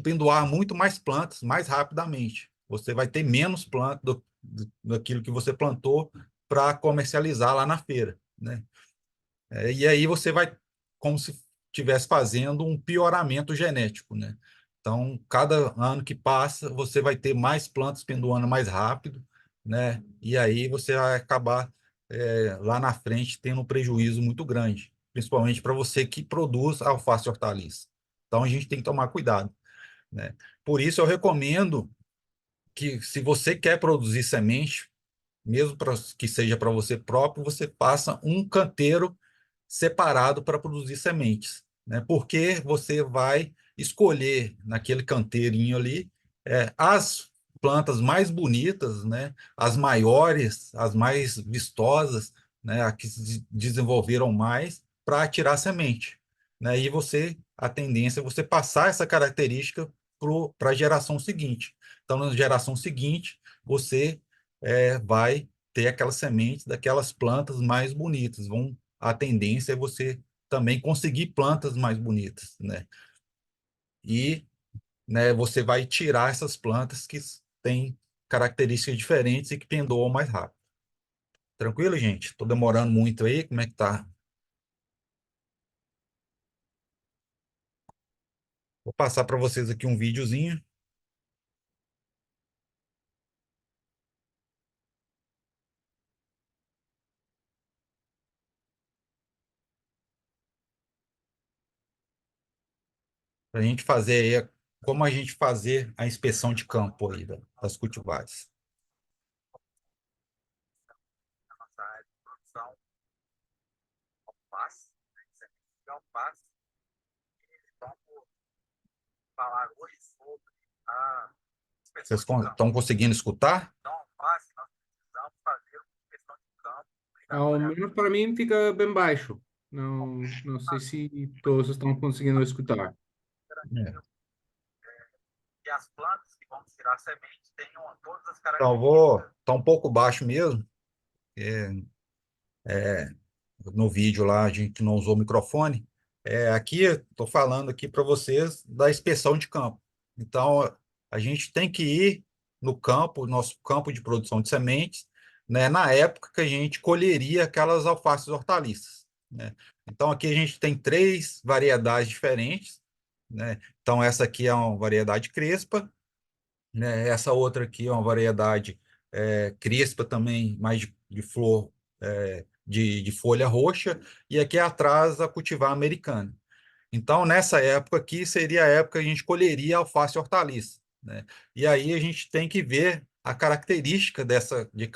Speaker 2: pendoar muito mais plantas mais rapidamente. Você vai ter menos plantas daquilo que você plantou para comercializar lá na feira, né? E aí você vai, como se estivesse fazendo um pioramento genético, né? Então, cada ano que passa, você vai ter mais plantas pendoando mais rápido, né? E aí você vai acabar lá na frente tendo um prejuízo muito grande, principalmente para você que produz alface e hortaliça. Então, a gente tem que tomar cuidado, né? Por isso, eu recomendo que, se você quer produzir semente, mesmo que seja para você próprio, você faça um canteiro separado para produzir sementes, né? Porque você vai escolher naquele canteirinho ali as plantas mais bonitas, né? As maiores, as mais vistosas, né? As que se desenvolveram mais para tirar semente, né? E a tendência é você passar essa característica para a geração seguinte. Então, na geração seguinte, você vai ter aquelas sementes daquelas plantas mais bonitas. A tendência é você também conseguir plantas mais bonitas, né? E, né, você vai tirar essas plantas que têm características diferentes e que pendoam mais rápido. Tranquilo, gente? Estou demorando muito aí, como é que tá? Vou passar para vocês aqui um videozinho para a gente fazer aí, como a gente fazer a inspeção de campo aí das cultivares. Nossa área de produção, alface, alface, Vocês estão conseguindo escutar?
Speaker 3: Ao menos para mim fica bem baixo. Não sei se todos estão conseguindo escutar.
Speaker 2: É. Então, vou. Está um pouco baixo mesmo. É, no vídeo lá a gente não usou o microfone. Aqui estou falando aqui para vocês da inspeção de campo. Então a gente tem que ir no campo, nosso campo de produção de sementes, né, na época que a gente colheria aquelas alfaces hortaliças, né? Então aqui a gente tem três variedades diferentes, né? Então essa aqui é uma variedade crespa, né? Essa outra aqui é uma variedade crespa também, mais de flor, de folha roxa, e aqui atrás a cultivar americana. Então, nessa época aqui, seria a época que a gente colheria alface hortaliça, né? E aí a gente tem que ver a característica de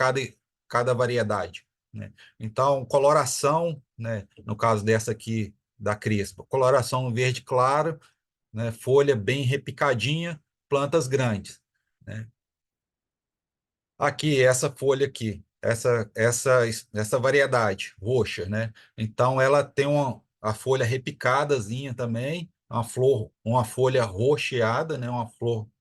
Speaker 2: cada variedade, né? Então, coloração, né? No caso dessa aqui, da crespa, coloração verde claro, né? Folha bem repicadinha, plantas grandes, né? Aqui, essa folha aqui, essa variedade roxa, né? Então, ela tem a folha repicadazinha também, uma folha roxeada, né?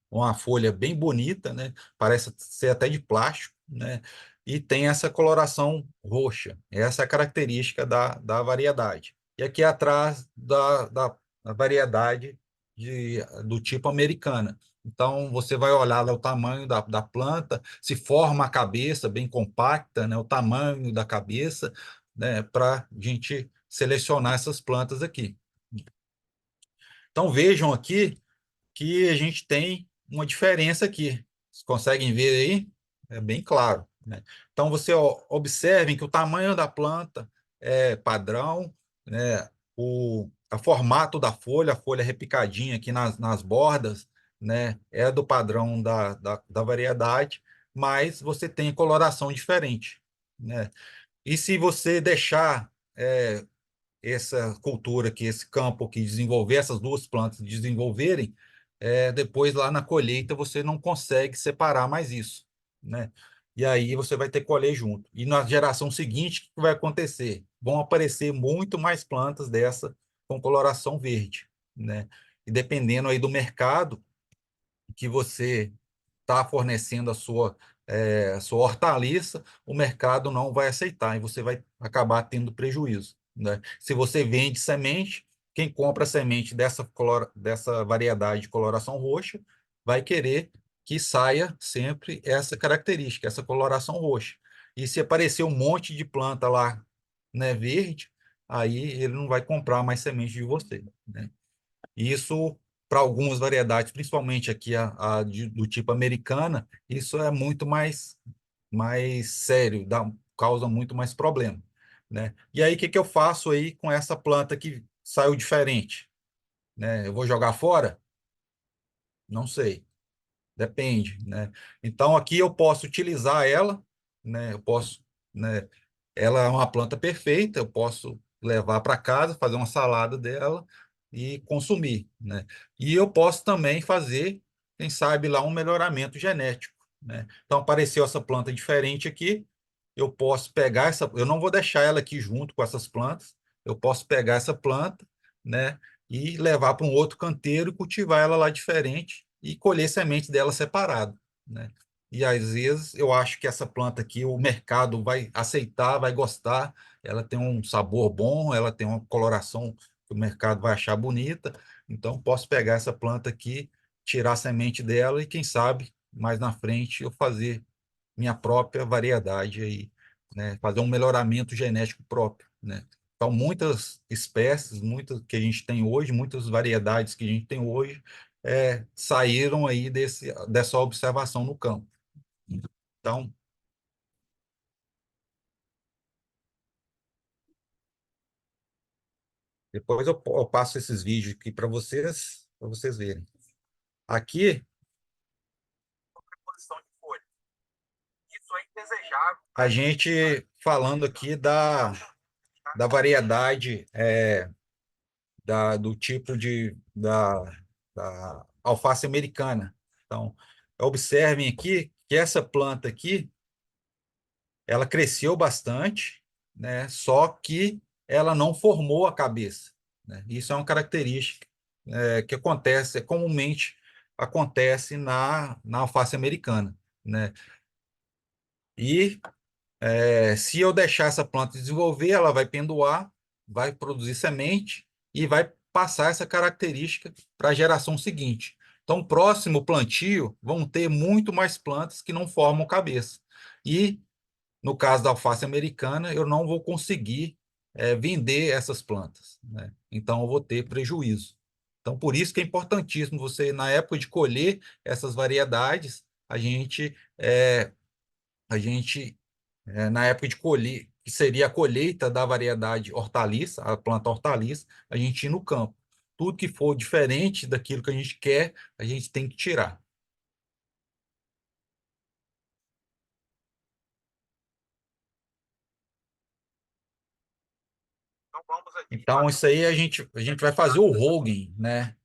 Speaker 2: Uma folha bem bonita, né? Parece ser até de plástico, né? E tem essa coloração roxa. Essa é a característica da variedade. E aqui atrás da variedade do tipo americana. Então, você vai olhar lá o tamanho da planta, se forma a cabeça bem compacta, né, o tamanho da cabeça, né, para a gente selecionar essas plantas aqui. Então, vejam aqui que a gente tem uma diferença aqui. Vocês conseguem ver aí? É bem claro, né? Então, você observem que o tamanho da planta é padrão, né? O formato da folha, a folha repicadinha aqui nas bordas, né? É do padrão da variedade, mas você tem coloração diferente, né? E se você deixar essa cultura aqui, esse campo que desenvolver, essas duas plantas desenvolverem, depois lá na colheita você não consegue separar mais isso, né? E aí você vai ter que colher junto. E na geração seguinte, o que vai acontecer? Vão aparecer muito mais plantas dessa com coloração verde, né? E dependendo aí do mercado que você está fornecendo a sua hortaliça, o mercado não vai aceitar e você vai acabar tendo prejuízo, né? Se você vende semente, quem compra semente dessa variedade de coloração roxa vai querer que saia sempre essa característica, essa coloração roxa. E se aparecer um monte de planta lá, né, verde, aí ele não vai comprar mais semente de você, né? Isso, para algumas variedades, principalmente aqui do tipo americana, isso é muito mais sério, causa muito mais problema, né? E aí, o que que eu faço aí com essa planta que saiu diferente, né? Eu vou jogar fora? Não sei, depende, né? Então, aqui eu posso utilizar ela, né? Eu posso, né? Ela é uma planta perfeita, eu posso levar para casa, fazer uma salada dela e consumir, né? E eu posso também fazer, quem sabe, lá um melhoramento genético, né? Então apareceu essa planta diferente aqui, eu posso pegar eu não vou deixar ela aqui junto com essas plantas, eu posso pegar essa planta, né, e levar para um outro canteiro e cultivar ela lá diferente e colher semente dela separado, né? E às vezes eu acho que essa planta aqui o mercado vai aceitar, vai gostar, ela tem um sabor bom, ela tem uma coloração que o mercado vai achar bonita, então posso pegar essa planta aqui, tirar a semente dela e quem sabe mais na frente eu fazer minha própria variedade aí, né? Fazer um melhoramento genético próprio, né? Então, muitas espécies, muitas que a gente tem hoje, muitas variedades que a gente tem hoje, saíram aí dessa observação no campo. Então, depois eu passo esses vídeos aqui para vocês verem. Aqui, a gente falando aqui da variedade, do tipo da alface americana. Então, observem aqui que essa planta aqui, ela cresceu bastante, né? Só que ela não formou a cabeça, né? Isso é uma característica que acontece, comumente acontece na alface americana, né? E se eu deixar essa planta desenvolver, ela vai pendoar, vai produzir semente e vai passar essa característica para a geração seguinte. Então, próximo plantio, vão ter muito mais plantas que não formam cabeça. E, no caso da alface americana, eu não vou conseguir vender essas plantas, né? Então, eu vou ter prejuízo. Então, por isso que é importantíssimo você, na época de colher essas variedades, na época de colher, que seria a colheita da variedade hortaliça, a planta hortaliça, a gente ir no campo. Tudo que for diferente daquilo que a gente quer, a gente tem que tirar. Então, isso aí a gente vai fazer o Hogan, né?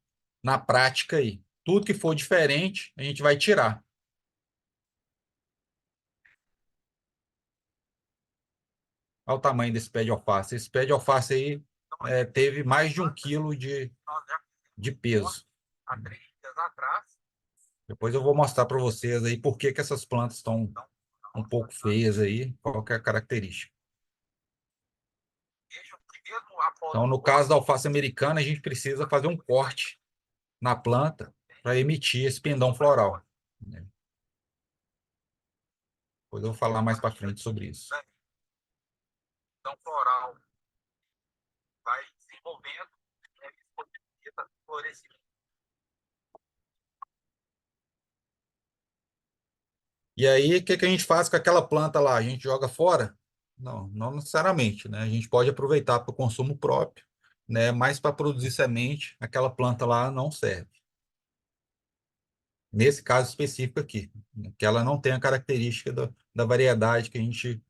Speaker 2: Na prática aí. Tudo que for diferente, a gente vai tirar. Olha o tamanho desse pé de alface. Esse pé de alface aí teve mais de 1 quilo de peso. Depois eu vou mostrar para vocês aí por que essas plantas estão um pouco feias aí, qual que é a característica. Então, no caso da alface americana, a gente precisa fazer um corte na planta para emitir esse pendão floral, né? Depois eu vou falar mais para frente sobre isso. Pendão floral vai desenvolvendo, florescimento. E aí, o que a gente faz com aquela planta lá? A gente joga fora? Não, não necessariamente, né? A gente pode aproveitar para o consumo próprio, né? Mas para produzir semente, aquela planta lá não serve. Nesse caso específico aqui, né? Que ela não tem a característica da variedade que a gente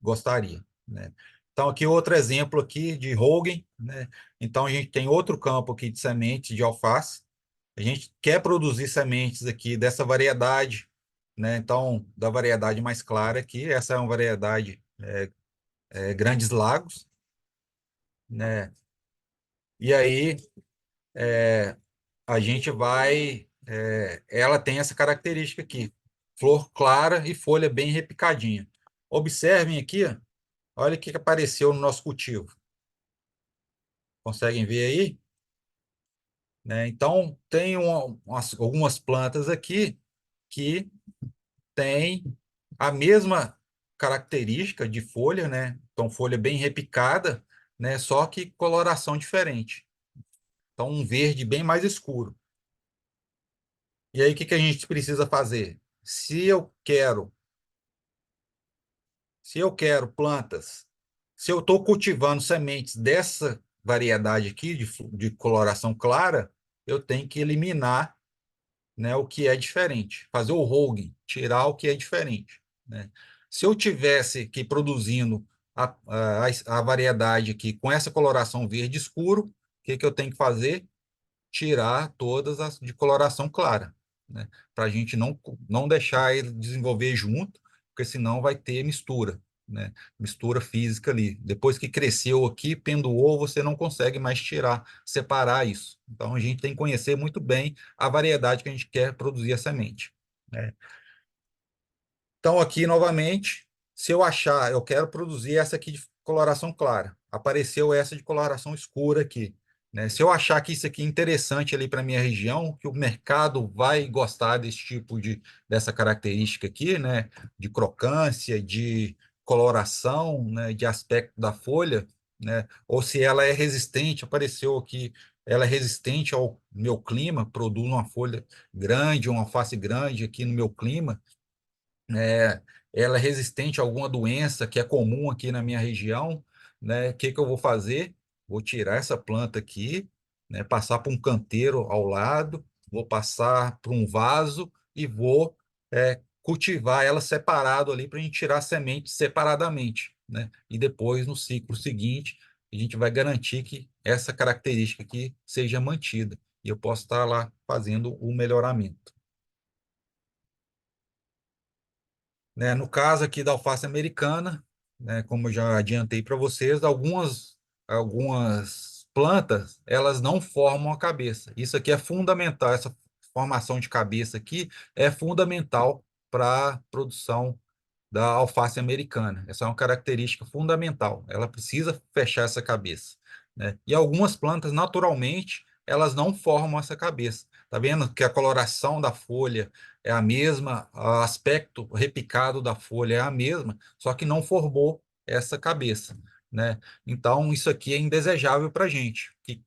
Speaker 2: gostaria, né? Então, aqui outro exemplo aqui de Hogan, né? Então, a gente tem outro campo aqui de sementes de alface. A gente quer produzir sementes aqui dessa variedade, né? Então, da variedade mais clara aqui, essa é uma variedade Grandes Lagos, né? E aí a gente ela tem essa característica aqui, flor clara e folha bem repicadinha. Observem aqui, ó, olha o que apareceu no nosso cultivo. Conseguem ver aí? Né? Então, tem algumas plantas aqui que têm a mesma característica de folha, né? Então, folha bem repicada, né? Só que coloração diferente. Então, um verde bem mais escuro. E aí, o que a gente precisa fazer? Se eu quero plantas, se eu estou cultivando sementes dessa variedade aqui, de coloração clara, eu tenho que eliminar, né, o que é diferente, fazer o Hogan, tirar o que é diferente, né? Se eu tivesse aqui produzindo a variedade aqui com essa coloração verde escuro, o que eu tenho que fazer? Tirar todas as de coloração clara, né? Para a gente não deixar ele desenvolver junto, porque senão vai ter mistura, né? Mistura física ali. Depois que cresceu aqui, pendoou, você não consegue mais tirar, separar isso. Então a gente tem que conhecer muito bem a variedade que a gente quer produzir a semente, né? Então, aqui novamente, se eu achar, eu quero produzir essa aqui de coloração clara. Apareceu essa de coloração escura aqui, né? Se eu achar que isso aqui é interessante ali para minha região, que o mercado vai gostar desse tipo dessa característica aqui, né? De crocância, de coloração, né? De aspecto da folha, né? Ou se ela é resistente, apareceu aqui, ela é resistente ao meu clima, produz uma folha grande, uma face grande aqui no meu clima, é, ela é resistente a alguma doença que é comum aqui na minha região, né? O que que eu vou fazer? Vou tirar essa planta aqui, né? Passar para um canteiro ao lado, vou passar para um vaso e vou cultivar ela separado ali para a gente tirar a semente separadamente, né? E depois, no ciclo seguinte, a gente vai garantir que essa característica aqui seja mantida. e eu posso estar lá fazendo o melhoramento. Né? No caso aqui da alface americana, né, como eu já adiantei para vocês, algumas plantas, elas não formam a cabeça. Isso aqui é fundamental, essa formação de cabeça aqui é fundamental para a produção da alface americana. Essa é uma característica fundamental. Ela precisa fechar essa cabeça, né? E algumas plantas, naturalmente, elas não formam essa cabeça. Tá vendo que a coloração da folha é a mesma, o aspecto repicado da folha é a mesma, só que não formou essa cabeça, né? Então, isso aqui é indesejável para a gente, que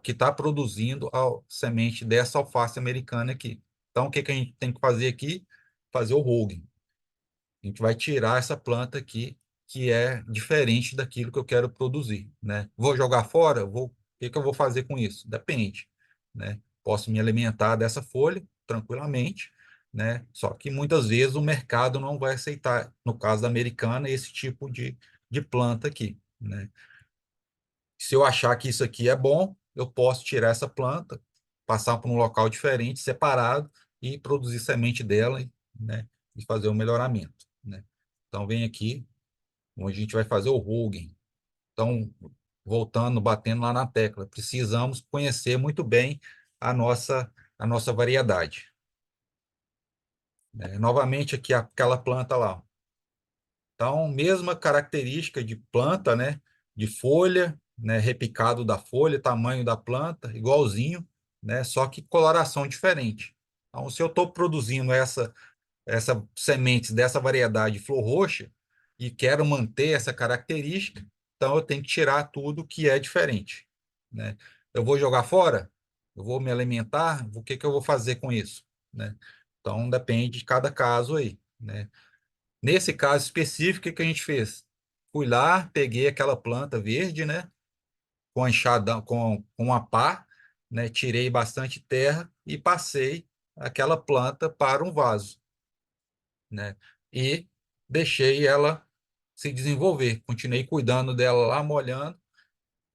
Speaker 2: está produzindo a semente dessa alface americana aqui. Então, o que que a gente tem que fazer aqui? Fazer o rogue. A gente vai tirar essa planta aqui, que é diferente daquilo que eu quero produzir, né? Vou jogar fora? O que que eu vou fazer com isso? Depende, né? Posso me alimentar dessa folha tranquilamente, né? Só que muitas vezes o mercado não vai aceitar, no caso da americana, esse tipo de planta aqui, né? Se eu achar que isso aqui é bom, eu posso tirar essa planta, passar para um local diferente, separado, e produzir semente dela, né? E fazer o melhoramento, né? Então, vem aqui, onde a gente vai fazer o Hogan. Então, voltando, batendo lá na tecla, precisamos conhecer muito bem a nossa variedade, né? Novamente, aqui, aquela planta lá. Então, mesma característica de planta, né? De folha, né? Repicado da folha, tamanho da planta, igualzinho, né? Só que coloração diferente. Então, se eu estou produzindo essa sementes dessa variedade flor roxa e quero manter essa característica, então eu tenho que tirar tudo que é diferente, né? Eu vou jogar fora? Eu vou me alimentar? O que que eu vou fazer com isso, né? Então, depende de cada caso aí, né? Nesse caso específico, o que a gente fez? Fui lá, peguei aquela planta verde, né? Com enxadão, com uma pá, né? Tirei bastante terra e passei aquela planta para um vaso, né? E deixei ela se desenvolver. Continuei cuidando dela lá, molhando.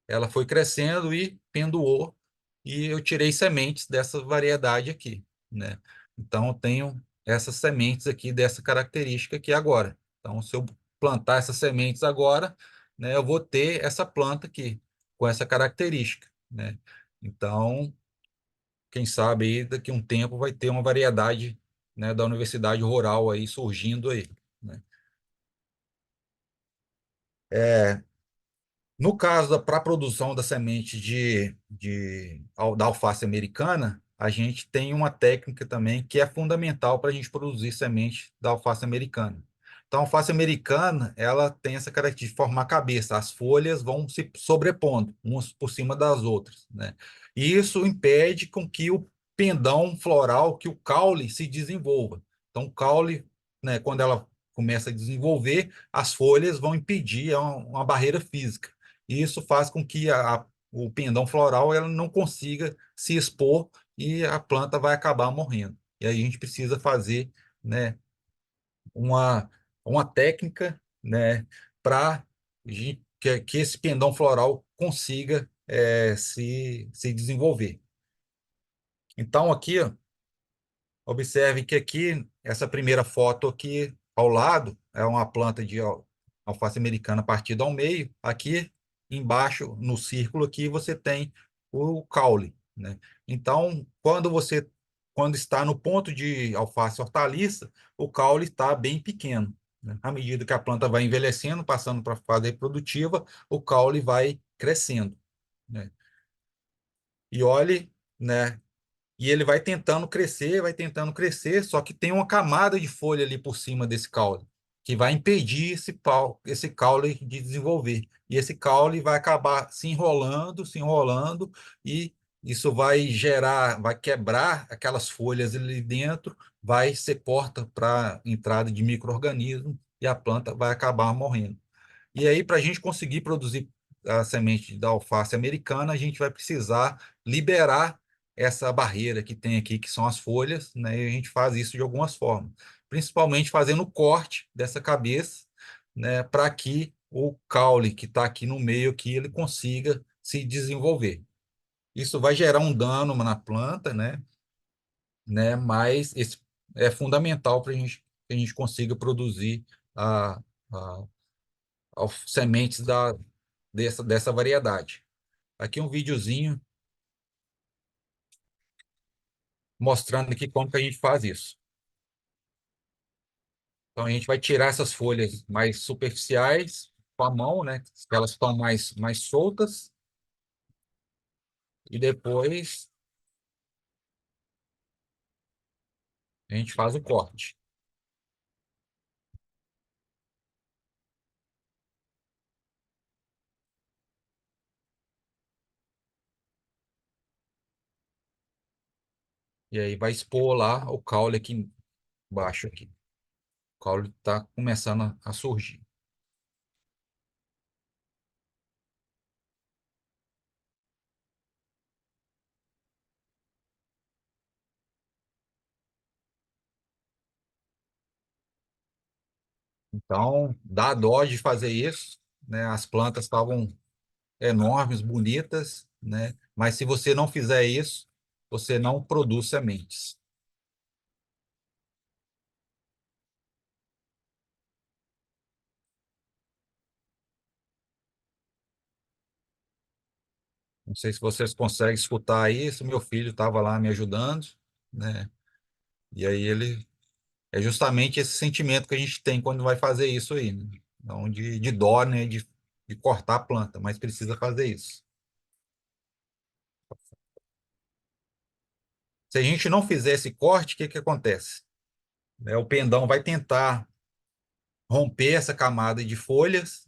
Speaker 2: Ela foi crescendo e pendoou. E eu tirei sementes dessa variedade aqui, né? Então, eu tenho essas sementes aqui dessa característica aqui agora. Então, se eu plantar essas sementes agora, né, eu vou ter essa planta aqui, com essa característica, né? Então, quem sabe aí daqui a um tempo vai ter uma variedade, né, da universidade rural aí surgindo aí, né? É, no caso para a produção da semente da alface americana, a gente tem uma técnica também que é fundamental para a gente produzir semente da alface americana. Então, a alface americana, ela tem essa característica de formar cabeça. As folhas vão se sobrepondo, umas por cima das outras, né? E isso impede com que o pendão floral, que o caule se desenvolva. Então, o caule, né, quando ela começa a desenvolver, as folhas vão impedir, é uma barreira física. E isso faz com que o pendão floral ela não consiga se expor e a planta vai acabar morrendo. E aí a gente precisa fazer, né, uma, uma técnica, né, para que esse pendão floral consiga se desenvolver. Então, aqui, ó, observe que aqui, essa primeira foto aqui ao lado, é uma planta de alface americana partida ao meio. Aqui embaixo, no círculo aqui, você tem o caule, né? Então, quando está no ponto de alface hortaliça, o caule está bem pequeno, né? À medida que a planta vai envelhecendo, passando para a fase reprodutiva, o caule vai crescendo, né? E olhe, né? E ele vai tentando crescer, só que tem uma camada de folha ali por cima desse caule, que vai impedir esse caule de desenvolver. E esse caule vai acabar se enrolando, e isso vai quebrar aquelas folhas ali dentro, vai ser porta para entrada de micro-organismos, e a planta vai acabar morrendo. E aí, para a gente conseguir produzir a semente da alface americana, a gente vai precisar liberar essa barreira que tem aqui, que são as folhas, né? E a gente faz isso de algumas formas, principalmente fazendo o corte dessa cabeça, né? Para que o caule que está aqui no meio aqui, ele consiga se desenvolver. Isso vai gerar um dano na planta, Mas esse é fundamental para que a gente consiga produzir a, a, sementes dessa variedade. Aqui um videozinho mostrando aqui como que a gente faz isso. Então a gente vai tirar essas folhas mais superficiais com a mão, Que elas estão mais soltas. E depois a gente faz o corte. E aí vai expor lá o caule aqui embaixo aqui. O caule está começando a surgir. Então, dá dó de fazer isso, As plantas estavam enormes, bonitas, Mas se você não fizer isso, você não produz sementes. Não sei se vocês conseguem escutar isso. Meu filho estava lá me ajudando, né? E aí ele é justamente esse sentimento que a gente tem quando vai fazer isso aí, Não de dó, de cortar a planta, mas precisa fazer isso. Se a gente não fizer esse corte, o que que acontece? O pendão vai tentar romper essa camada de folhas,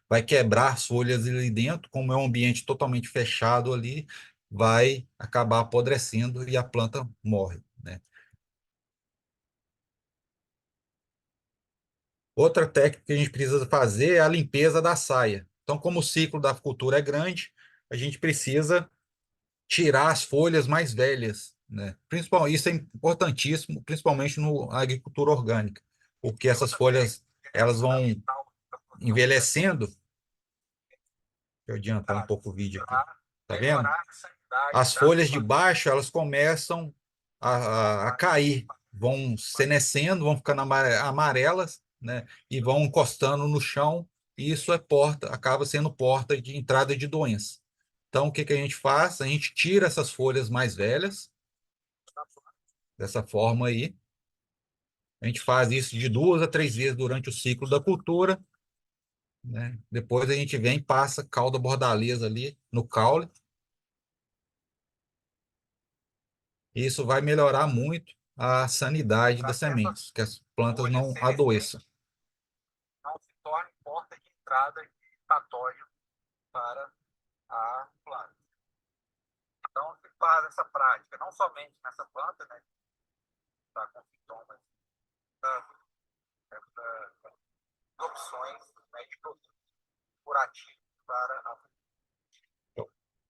Speaker 2: Vai quebrar as folhas ali dentro, como é um ambiente totalmente fechado ali, vai acabar apodrecendo e a planta morre, Outra técnica que a gente precisa fazer é a limpeza da saia. Então, como o ciclo da cultura é grande, a gente precisa tirar as folhas mais velhas, Isso é importantíssimo, principalmente na agricultura orgânica, porque essas folhas elas vão envelhecendo. Deixa eu adiantar um pouco o vídeo aqui. Tá vendo? As folhas de baixo elas começam a cair, vão senescendo, vão ficando amarelas, E vão encostando no chão. E isso acaba sendo porta de entrada de doença. Então, o que que a gente faz? A gente tira essas folhas mais velhas, dessa forma aí. A gente faz isso de 2 a 3 vezes durante o ciclo da cultura, Depois a gente vem e passa calda bordaleza ali no caule. E isso vai melhorar muito a sanidade das sementes, que as plantas não adoeçam. Não se torne porta de entrada de patógeno para a planta. Então, se faz essa prática, não somente nessa planta, Está com sintomas, opções, de produtos curativos para a.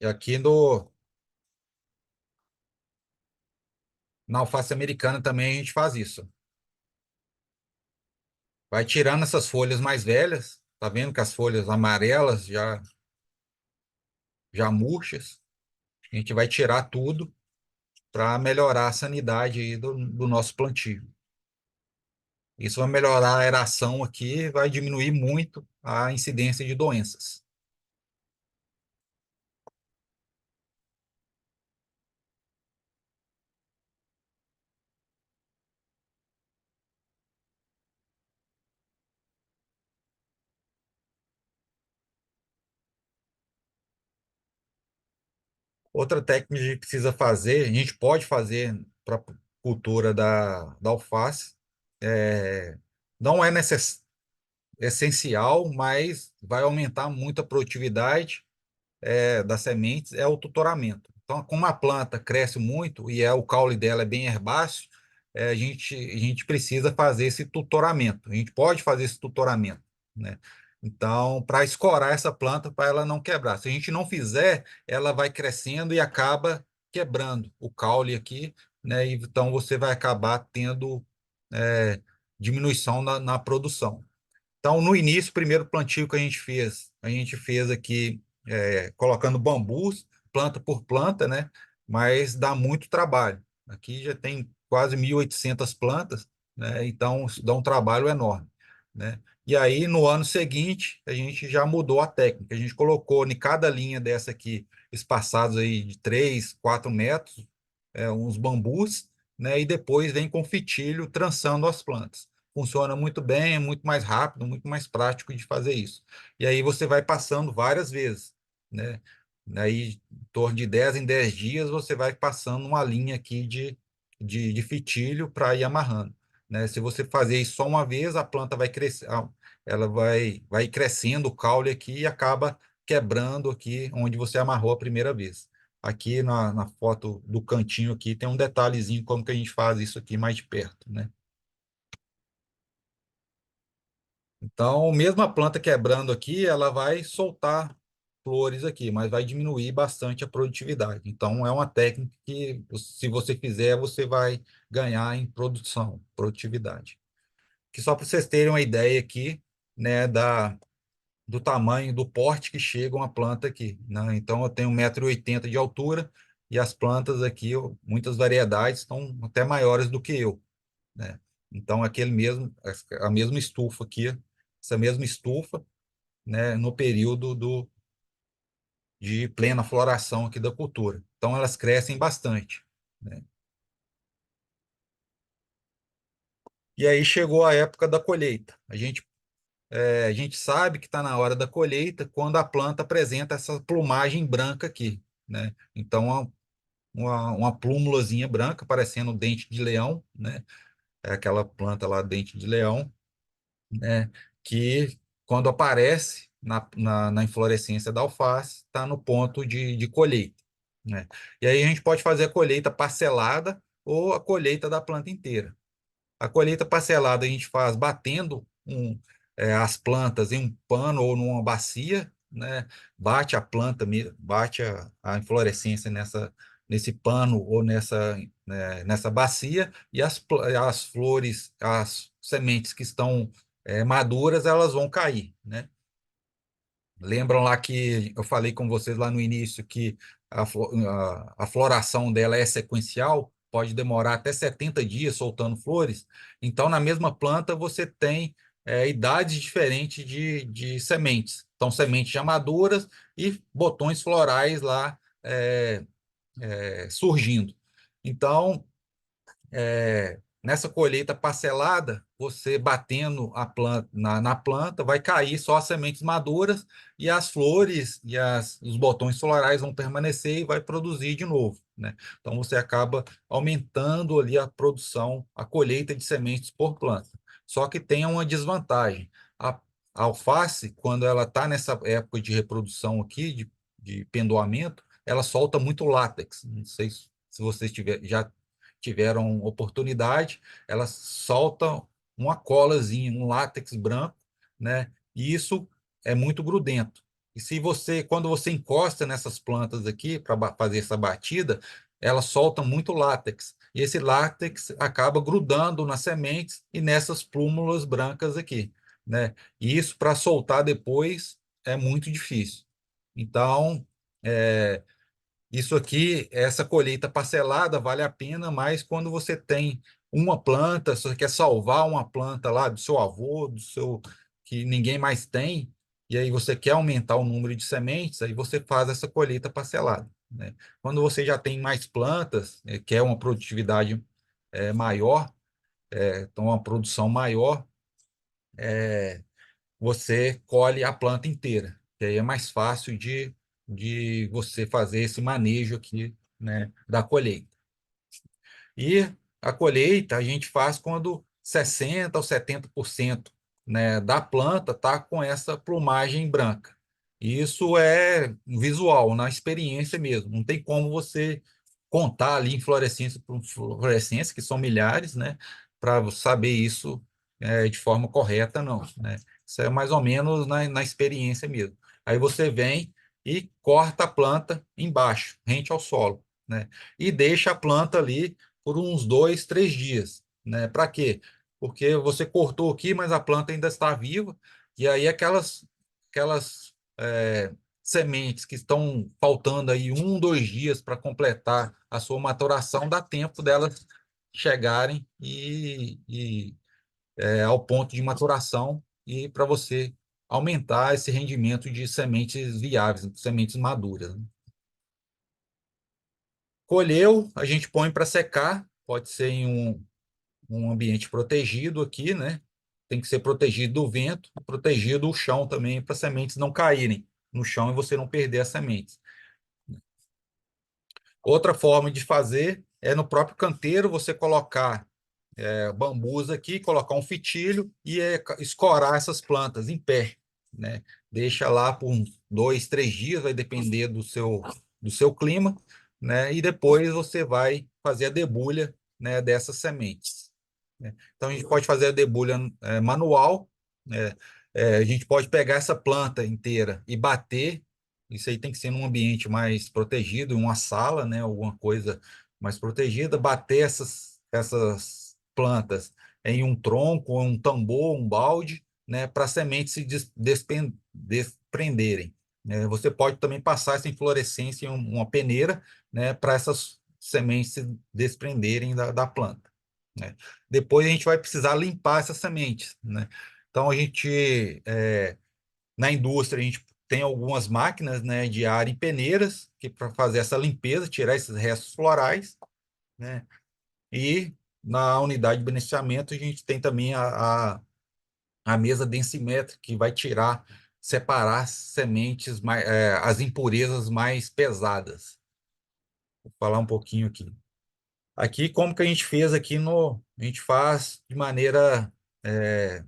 Speaker 2: E aqui na alface americana também a gente faz isso. Vai tirando essas folhas mais velhas, tá vendo que as folhas amarelas já murchas. A gente vai tirar tudo para melhorar a sanidade aí do nosso plantio. Isso vai melhorar a aeração aqui, vai diminuir muito a incidência de doenças. Outra técnica que a gente precisa fazer, a gente pode fazer para a cultura da alface, não é essencial, mas vai aumentar muito a produtividade das sementes, é o tutoramento. Então, como a planta cresce muito e o caule dela é bem herbáceo, a gente precisa fazer esse tutoramento. A gente pode fazer esse tutoramento, Então, para escorar essa planta, para ela não quebrar. Se a gente não fizer, ela vai crescendo e acaba quebrando o caule aqui, E então você vai acabar tendo diminuição na produção. Então, no início, o primeiro plantio que a gente fez aqui colocando bambus planta por planta, né? Mas dá muito trabalho. Aqui já tem quase 1.800 plantas, né? Então isso dá um trabalho enorme, né? E aí, no ano seguinte, a gente já mudou a técnica. A gente colocou em cada linha dessa aqui, espaçados aí de 3, 4 metros, uns bambus, né? E depois vem com fitilho trançando as plantas. Funciona muito bem, é muito mais rápido, muito mais prático de fazer isso. E aí você vai passando várias vezes, né? Aí, em torno de 10 em 10 dias, você vai passando uma linha aqui de fitilho para ir amarrando, né? Se você fazer isso só uma vez, a planta vai crescer, ela vai crescendo o caule aqui e acaba quebrando aqui onde você amarrou a primeira vez. Aqui na foto do cantinho aqui tem um detalhezinho como que a gente faz isso aqui mais de perto, né? Então, mesmo a planta quebrando aqui, ela vai soltar flores aqui, mas vai diminuir bastante a produtividade. Então, é uma técnica que, se você fizer, você vai ganhar em produção, produtividade. Que só para vocês terem uma ideia aqui, né, do tamanho, do porte que chega uma planta aqui, né? Então, eu tenho 1,80 m de altura e as plantas aqui, muitas variedades, estão até maiores do que eu, né? Então, a mesma estufa aqui, essa mesma estufa, né, no período de plena floração aqui da cultura. Então, elas crescem bastante, né? E aí chegou a época da colheita. A gente sabe que está na hora da colheita quando a planta apresenta essa plumagem branca aqui, né? Então, uma plúmulazinha branca, parecendo um dente de leão, né? É aquela planta lá, dente de leão, né? Que quando aparece na inflorescência da alface, está no ponto de colheita, né? E aí a gente pode fazer a colheita parcelada ou a colheita da planta inteira. A colheita parcelada a gente faz batendo as plantas em um pano ou numa bacia, né? Bate a planta, bate a inflorescência nesse pano ou nessa bacia, e as flores, as sementes que estão maduras, elas vão cair, né? Lembram lá que eu falei com vocês lá no início que a floração dela é sequencial, pode demorar até 70 dias soltando flores. Então, na mesma planta, você tem idades diferentes de sementes. Então, sementes já maduras e botões florais lá surgindo. Então, nessa colheita parcelada, você batendo a planta, na planta, vai cair só as sementes maduras e as flores e os botões florais vão permanecer e vai produzir de novo, né? Então você acaba aumentando ali a produção, a colheita de sementes por planta. Só que tem uma desvantagem. A alface, quando ela está nessa época de reprodução aqui, de pendoamento, ela solta muito látex. Não sei se vocês já tiveram oportunidade, elas soltam uma colazinha, um látex branco, né? E isso é muito grudento. E quando você encosta nessas plantas aqui para fazer essa batida, elas soltam muito látex. E esse látex acaba grudando nas sementes e nessas plúmulas brancas aqui, né? E isso para soltar depois é muito difícil. Então, é, isso aqui, essa colheita parcelada vale a pena, mas quando você tem uma planta, você quer salvar uma planta lá do seu avô, que ninguém mais tem, e aí você quer aumentar o número de sementes, aí você faz essa colheita parcelada, né? Quando você já tem mais plantas, quer uma produtividade maior, então uma produção maior, você colhe a planta inteira, que aí é mais fácil de você fazer esse manejo aqui, né, da colheita. E a colheita a gente faz quando 60% ou 70%, né, da planta está com essa plumagem branca. Isso é visual, na experiência mesmo. Não tem como você contar ali inflorescência por inflorescência, que são milhares, né, para saber isso de forma correta, não, né? Isso é mais ou menos na experiência mesmo. Aí você vem e corta a planta embaixo, rente ao solo, né? E deixa a planta ali por uns 2, 3 dias, né? Para quê? Porque você cortou aqui, mas a planta ainda está viva, e aí aquelas sementes que estão faltando aí 1, 2 dias para completar a sua maturação, dá tempo delas chegarem ao ponto de maturação e para você aumentar esse rendimento de sementes viáveis, sementes maduras, né? Colheu, a gente põe para secar, pode ser em um ambiente protegido aqui, né? Tem que ser protegido do vento, protegido o chão também, para as sementes não caírem no chão e você não perder as sementes. Outra forma de fazer é no próprio canteiro você colocar bambus aqui, colocar um fitilho e escorar essas plantas em pé, né? Deixa lá por uns 2, 3 dias, vai depender do seu clima, né? E depois você vai fazer a debulha, né, dessas sementes, né? Então a gente pode fazer a debulha manual, né? A gente pode pegar essa planta inteira e bater. Isso aí tem que ser num ambiente mais protegido, em uma sala, né? Alguma coisa mais protegida, bater essas plantas em um tronco, um tambor, um balde, né, para as sementes se desprenderem, né? Você pode também passar essa inflorescência em uma peneira, né, para essas sementes se desprenderem da planta, né? Depois a gente vai precisar limpar essas sementes, né? Então na indústria a gente tem algumas máquinas, né, de ar em peneiras que para fazer essa limpeza, tirar esses restos florais, né? E na unidade de beneficiamento, a gente tem também a mesa densimétrica, que vai separar as sementes, as impurezas mais pesadas. Vou falar um pouquinho aqui. Aqui, como que a gente fez aqui a gente faz é,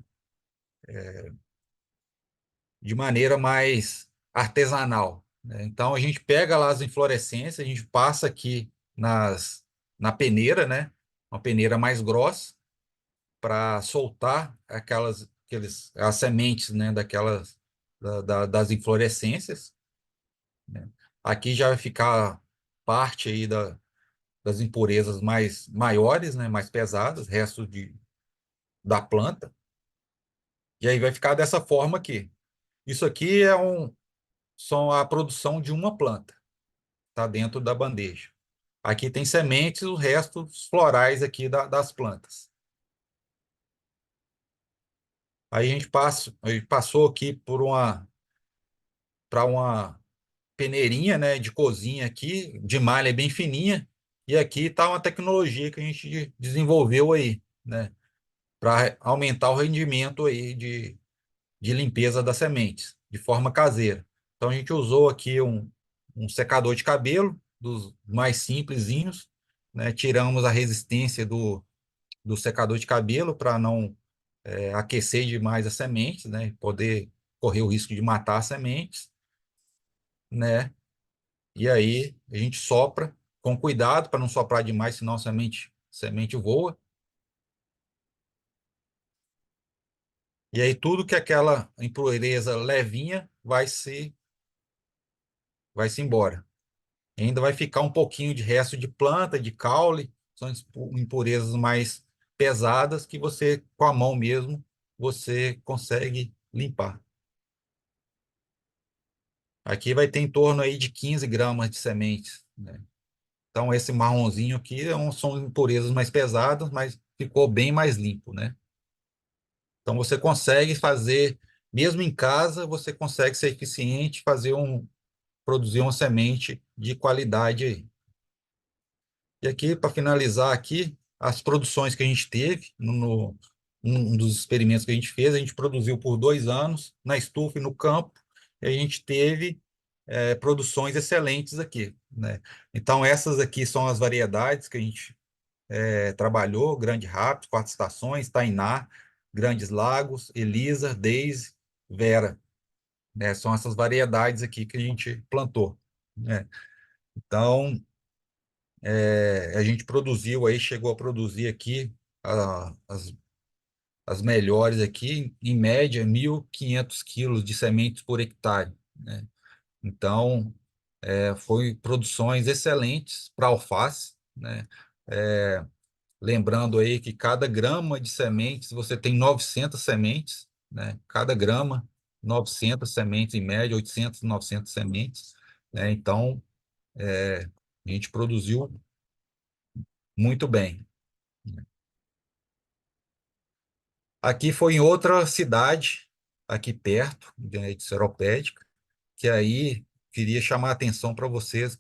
Speaker 2: de maneira mais artesanal, né? Então, a gente pega lá as inflorescências, a gente passa aqui na peneira, né? Uma peneira mais grossa, para soltar as sementes, né, das inflorescências, né? Aqui já vai ficar parte aí das impurezas mais maiores, né, mais pesadas, resto da planta, e aí vai ficar dessa forma aqui. Isso aqui são a produção de uma planta, tá dentro da bandeja. Aqui tem sementes, o resto os florais aqui das plantas. Aí a gente passou aqui para uma peneirinha, né, de cozinha aqui, de malha bem fininha, e aqui está uma tecnologia que a gente desenvolveu aí, né, para aumentar o rendimento aí de limpeza das sementes, de forma caseira. Então a gente usou aqui um secador de cabelo, dos mais simplesinhos, né, tiramos a resistência do secador de cabelo para não aquecer demais as sementes, né, poder correr o risco de matar as sementes, né? E aí a gente sopra com cuidado para não soprar demais, senão a semente voa. E aí tudo que aquela impureza levinha vai se embora. E ainda vai ficar um pouquinho de resto de planta, de caule, são impurezas mais pesadas que você, com a mão mesmo, você consegue limpar. Aqui vai ter em torno aí de 15 gramas de sementes, né? Então, esse marronzinho aqui são impurezas mais pesadas, mas ficou bem mais limpo, né? Então, você consegue fazer, mesmo em casa, você consegue ser eficiente, produzir uma semente de qualidade aí. E aqui, para finalizar aqui, as produções que a gente teve, um dos experimentos que a gente fez, a gente produziu por 2 anos, na estufa e no campo, e a gente teve produções excelentes aqui, né? Então, essas aqui são as variedades que a gente trabalhou: Grande Rápido, Quatro Estações, Tainá, Grandes Lagos, Elisa, Daisy, Vera, né? São essas variedades aqui que a gente plantou, né? Então, a gente produziu aí, chegou a produzir aqui as melhores aqui, em média, 1.500 quilos de sementes por hectare, né? Então, foi produções excelentes para alface, né? É, Lembrando aí que cada grama de sementes, você tem 900 sementes, né? Cada grama. 900 sementes em média, 800, 900 sementes, né? Então, a gente produziu muito bem. Aqui foi em outra cidade, aqui perto, de Seropédica, que aí queria chamar a atenção para vocês.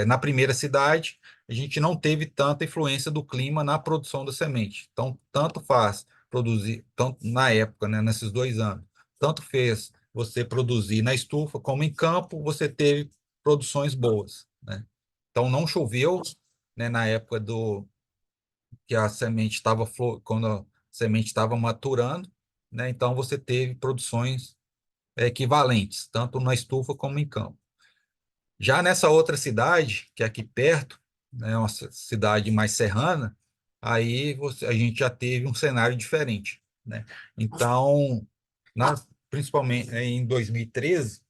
Speaker 2: Na primeira cidade, a gente não teve tanta influência do clima na produção da semente. Então, tanto faz produzir, tanto na época, né, nesses 2 anos, tanto fez você produzir na estufa como em campo, você teve produções boas, né? Então, não choveu, né, na época que a semente estava quando a semente estava maturando, né? Então, você teve produções equivalentes, tanto na estufa como em campo. Já nessa outra cidade, que é aqui perto, né, uma cidade mais serrana, aí a gente já teve um cenário diferente, né? Então, principalmente em 2013,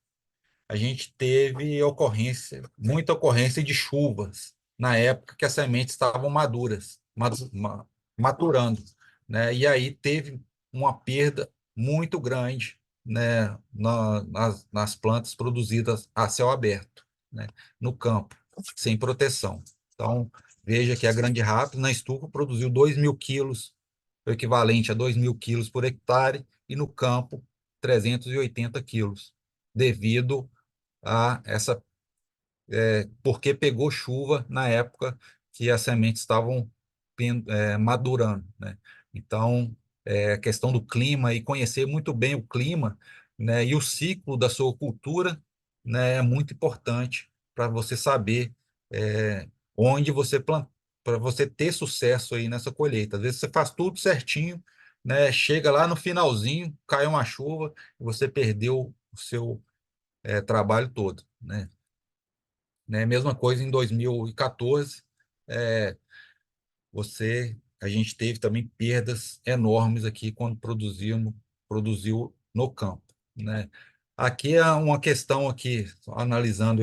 Speaker 2: a gente teve muita ocorrência de chuvas na época que as sementes estavam maduras, maturando, né? E aí teve uma perda muito grande, né, nas plantas produzidas a céu aberto, né, no campo, sem proteção. Então, veja que a Grande Rápido, na estufa, produziu 2.000 quilos, o equivalente a 2.000 quilos por hectare, e no campo, 380 quilos, devido a essa, porque pegou chuva na época que as sementes estavam madurando, né? Então, a questão do clima e conhecer muito bem o clima, né, e o ciclo da sua cultura, né, é muito importante para você saber onde você planta, para você ter sucesso aí nessa colheita. Às vezes você faz tudo certinho, né, chega lá no finalzinho, cai uma chuva e você perdeu o seu trabalho todo, né? Mesma coisa em 2014, é, a gente teve também perdas enormes aqui quando produziu no campo, né? Aqui é uma questão aqui, só analisando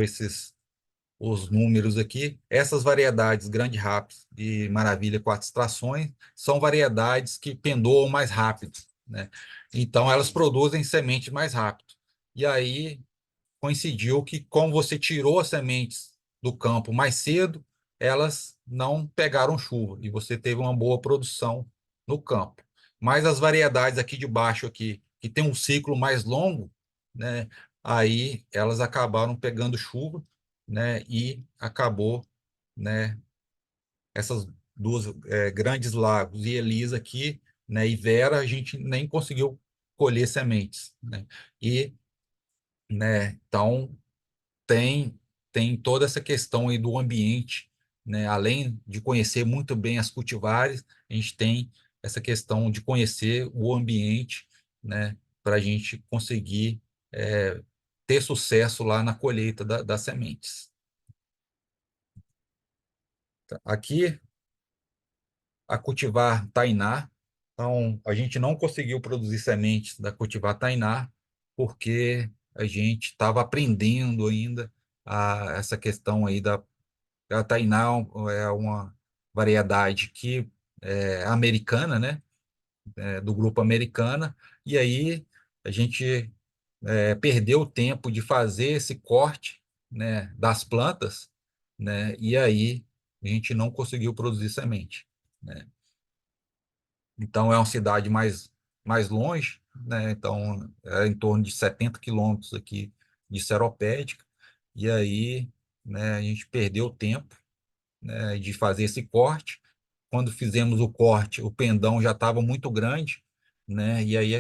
Speaker 2: os números aqui, essas variedades Grande Rápido e Maravilha 4 extrações são variedades que pendoam mais rápido, né? Então elas produzem semente mais rápido. E aí coincidiu que, como você tirou as sementes do campo mais cedo, elas não pegaram chuva e você teve uma boa produção no campo. Mas as variedades aqui de baixo, aqui, que tem um ciclo mais longo, né, aí elas acabaram pegando chuva, né, e acabou, né, essas duas grandes lagos e Elisa aqui, né, e Vera, a gente nem conseguiu colher sementes, né? E, né, então tem, tem toda essa questão aí do ambiente, né? Além de conhecer muito bem as cultivares, a gente tem essa questão de conhecer o ambiente, né? Para a gente conseguir ter sucesso lá na colheita das sementes. Aqui, a cultivar Tainá. Então, a gente não conseguiu produzir sementes da cultivar Tainá, porque a gente estava aprendendo ainda essa questão aí a Tainá é uma variedade que é americana, né? Do grupo Americana, e aí a gente perdeu o tempo de fazer esse corte, né, das plantas, né? E aí a gente não conseguiu produzir semente, né? Então é uma cidade mais longe, né? Então é em torno de 70 quilômetros aqui de Seropédica, e aí, né, a gente perdeu tempo, né, de fazer esse corte. Quando fizemos o corte, o pendão já estava muito grande, né? E aí,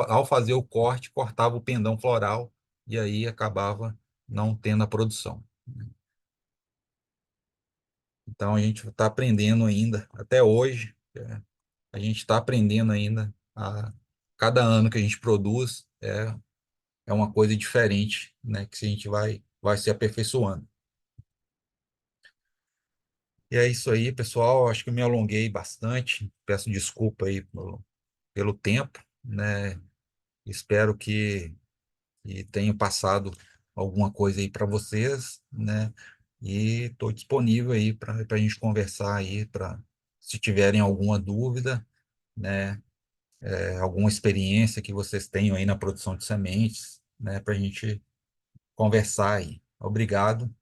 Speaker 2: ao fazer o corte, cortava o pendão floral e aí acabava não tendo a produção. Então, a gente está aprendendo ainda, até hoje, a gente está aprendendo ainda. Cada ano que a gente produz é uma coisa diferente, né? Que a gente vai se aperfeiçoando. E é isso aí, pessoal. Acho que eu me alonguei bastante. Peço desculpa aí pelo tempo, né? Espero que tenha passado alguma coisa aí para vocês, né? E estou disponível aí para a gente conversar aí, para se tiverem alguma dúvida, né? alguma experiência que vocês tenham aí na produção de sementes, né, para a gente conversar aí. Obrigado.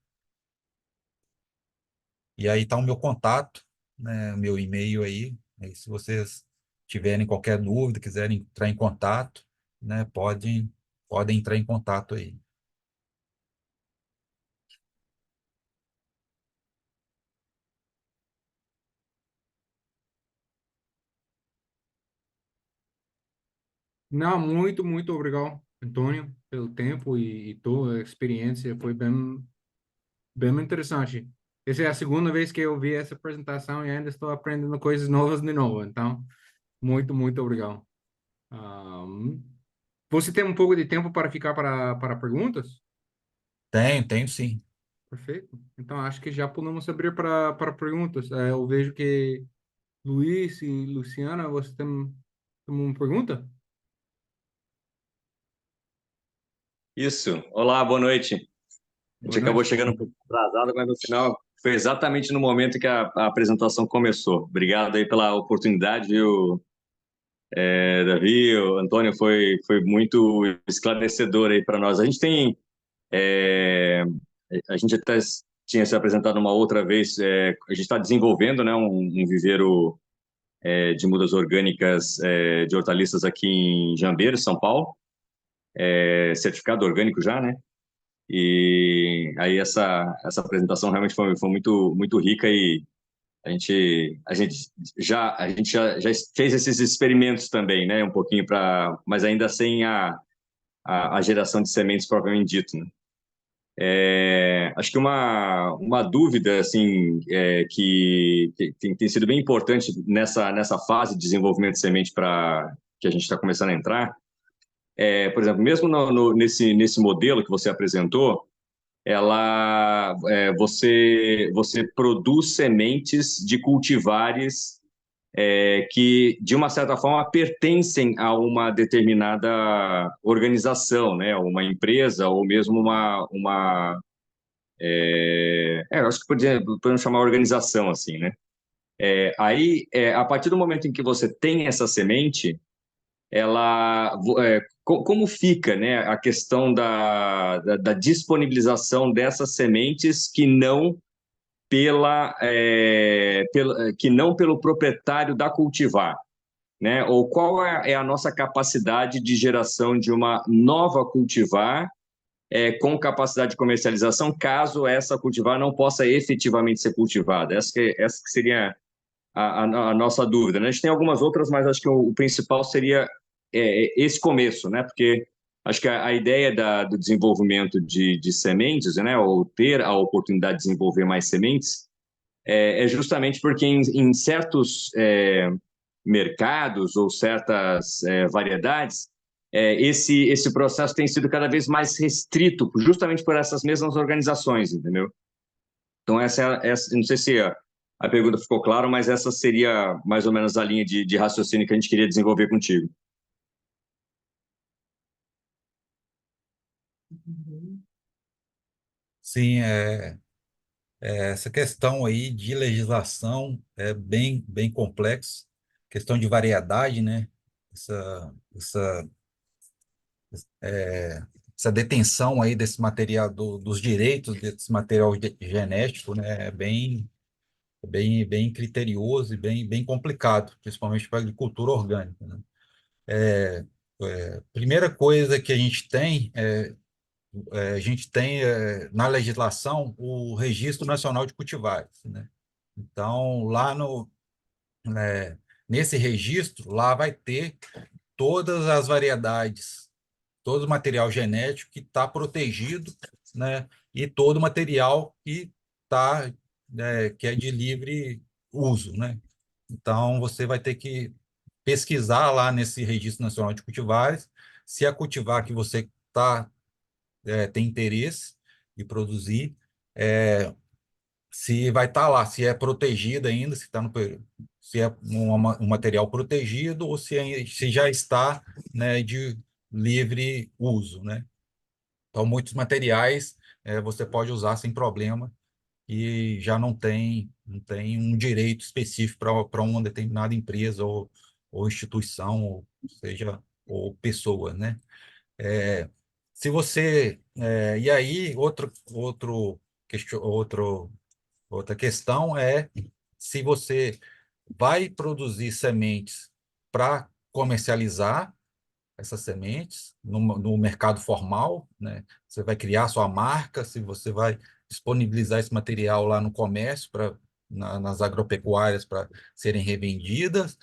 Speaker 2: E aí está o meu contato, né, meu e-mail aí. Aí, se vocês tiverem qualquer dúvida, quiserem entrar em contato, né, podem entrar em contato aí.
Speaker 3: Não, muito obrigado, Antônio, pelo tempo e toda a experiência. Foi bem interessante. Essa é a segunda vez que eu vi essa apresentação e ainda estou aprendendo coisas novas de novo. Então, muito obrigado. Você tem um pouco de tempo para ficar para perguntas?
Speaker 2: Tenho sim.
Speaker 3: Perfeito. Então, acho que já podemos abrir para perguntas. Eu vejo que Luiz e Luciana, você tem uma pergunta?
Speaker 4: Isso. Olá, boa noite. A
Speaker 3: Boa
Speaker 4: gente acabou
Speaker 3: noite.
Speaker 4: chegando um pouco atrasado, mas no final foi exatamente no momento que a apresentação começou. Obrigado aí pela oportunidade, viu, Davi, o Antônio, foi muito esclarecedor aí para nós. É, a gente até tinha se apresentado uma outra vez, a gente está desenvolvendo, né, um viveiro de mudas orgânicas de hortaliças aqui em Jambeiro, São Paulo, certificado orgânico já, né? E aí essa apresentação realmente foi muito rica e a gente já fez esses experimentos também, né? Um pouquinho para, mas ainda sem a geração de sementes propriamente dito, né? Acho que uma dúvida assim que tem sido bem importante nessa fase de desenvolvimento de semente para que a gente está começando a entrar, por exemplo, mesmo nesse modelo que você apresentou, você produz sementes de cultivares que, de uma certa forma, pertencem a uma determinada organização, né? Uma empresa ou mesmo eu acho que podemos chamar organização assim, né? A partir do momento em que você tem essa semente, como fica, né, a questão da disponibilização dessas sementes que não pelo proprietário da cultivar, né? Ou qual é a nossa capacidade de geração de uma nova cultivar com capacidade de comercialização, caso essa cultivar não possa efetivamente ser cultivada? Essa que seria a nossa dúvida, né? A gente tem algumas outras, mas acho que o principal seria esse começo, né? Porque acho que a ideia do desenvolvimento de sementes, né? Ou ter a oportunidade de desenvolver mais sementes, é justamente porque em certos mercados ou certas variedades, esse processo tem sido cada vez mais restrito, justamente por essas mesmas organizações, entendeu? Então, não sei se a pergunta ficou clara, mas essa seria mais ou menos a linha de raciocínio que a gente queria desenvolver contigo.
Speaker 2: Sim, essa questão aí de legislação é bem complexo, questão de variedade, né? Essa, essa detenção aí desse material, dos direitos desse material genético, né? Bem criterioso e bem complicado, principalmente para a agricultura orgânica, né? Primeira coisa que a gente tem na legislação o Registro Nacional de Cultivares, né? Então, nesse registro, lá vai ter todas as variedades, todo o material genético que está protegido, né? E todo o material que é de livre uso, né? Então, você vai ter que pesquisar lá nesse Registro Nacional de Cultivares se a cultivar que você tem interesse de produzir, se vai estar lá, se é protegida ainda, se é um material protegido ou se já está, né, de livre uso, né? Então, muitos materiais você pode usar sem problema e já não tem um direito específico para uma determinada empresa ou instituição, ou seja, ou pessoa, né? É, se você e aí outra questão é se você vai produzir sementes para comercializar essas sementes no mercado formal, né? Você vai criar sua marca, se você vai disponibilizar esse material lá no comércio nas agropecuárias para serem revendidas,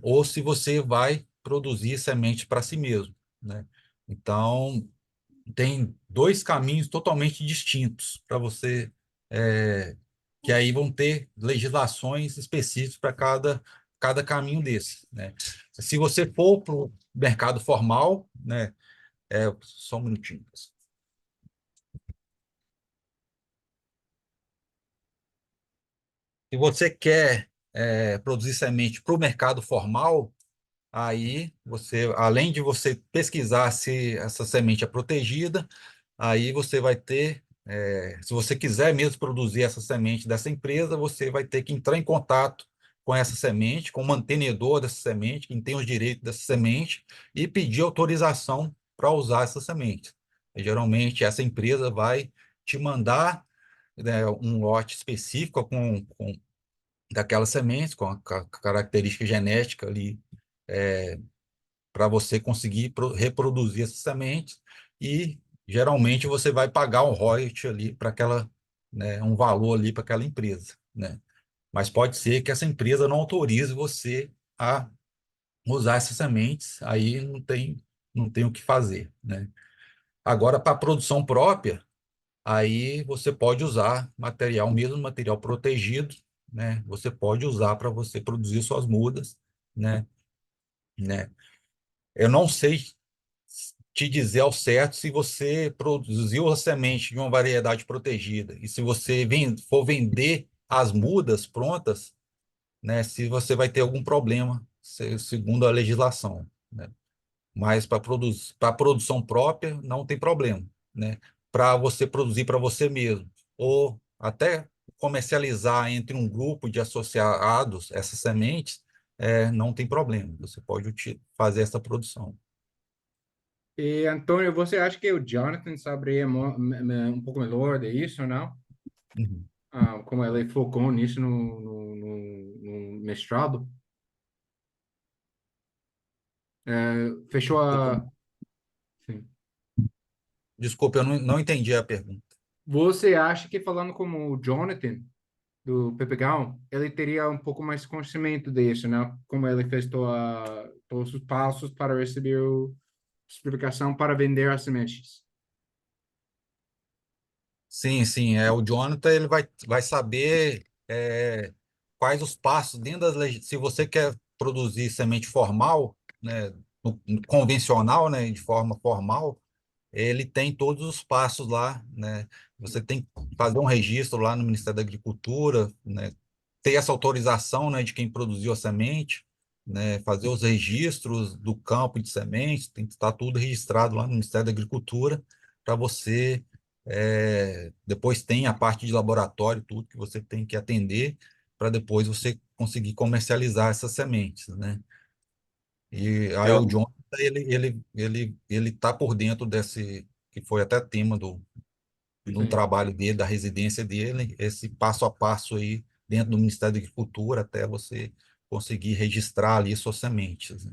Speaker 2: ou se você vai produzir sementes para si mesmo, né? Então, tem dois caminhos totalmente distintos para você, é, que aí vão ter legislações específicas para cada caminho desse, né? Se você for para o mercado formal, né? Só um minutinho. Se você quer produzir semente para o mercado formal, aí você, além de você pesquisar se essa semente é protegida, aí você vai ter, se você quiser mesmo produzir essa semente dessa empresa, você vai ter que entrar em contato com essa semente, com o mantenedor dessa semente, quem tem os direitos dessa semente, e pedir autorização para usar essa semente. E, geralmente, essa empresa vai te mandar, né, um lote específico com daquela semente, com a característica genética ali, para você conseguir reproduzir essas sementes, e geralmente você vai pagar um royalty ali para aquela, né, um valor ali para aquela empresa, né? Mas pode ser que essa empresa não autorize você a usar essas sementes, aí não tem o que fazer, né? Agora, para a produção própria, aí você pode usar material, mesmo material protegido, né? Você pode usar para você produzir suas mudas, né? Eu não sei te dizer ao certo se você produziu a semente de uma variedade protegida e se você for vender as mudas prontas, né, se você vai ter algum problema, segundo a legislação, né? Mas para produção própria não tem problema, né? Para você produzir para você mesmo ou até comercializar entre um grupo de associados essas sementes, não tem problema. Você pode fazer essa produção.
Speaker 3: E, Antônio, você acha que o Jonathan saberia um pouco melhor de isso, não?
Speaker 2: Uhum.
Speaker 3: Como ele focou nisso no mestrado? Fechou
Speaker 2: Desculpa,
Speaker 3: a... Sim.
Speaker 2: desculpa, eu não entendi a pergunta.
Speaker 3: Você acha que falando como o Jonathan, do Pepegal, ele teria um pouco mais conhecimento disso, né? Como ele fez todos os passos para receber a explicação para vender as sementes.
Speaker 2: Sim, sim, o Jonathan ele vai saber quais os passos dentro se você quer produzir semente formal, né, no convencional, né, de forma formal, ele tem todos os passos lá, né? Você tem que fazer um registro lá no Ministério da Agricultura, né? Ter essa autorização, né, de quem produziu a semente, né? Fazer os registros do campo de semente, tem que estar tudo registrado lá no Ministério da Agricultura para você. Depois tem a parte de laboratório, tudo que você tem que atender para depois você conseguir comercializar essas sementes, né? E aí o
Speaker 4: Então,
Speaker 2: John, ele tá por dentro desse, que foi até tema do
Speaker 3: Sim.
Speaker 2: trabalho dele, da residência dele, esse passo a passo aí dentro do Ministério da Agricultura até você conseguir registrar ali suas sementes, né?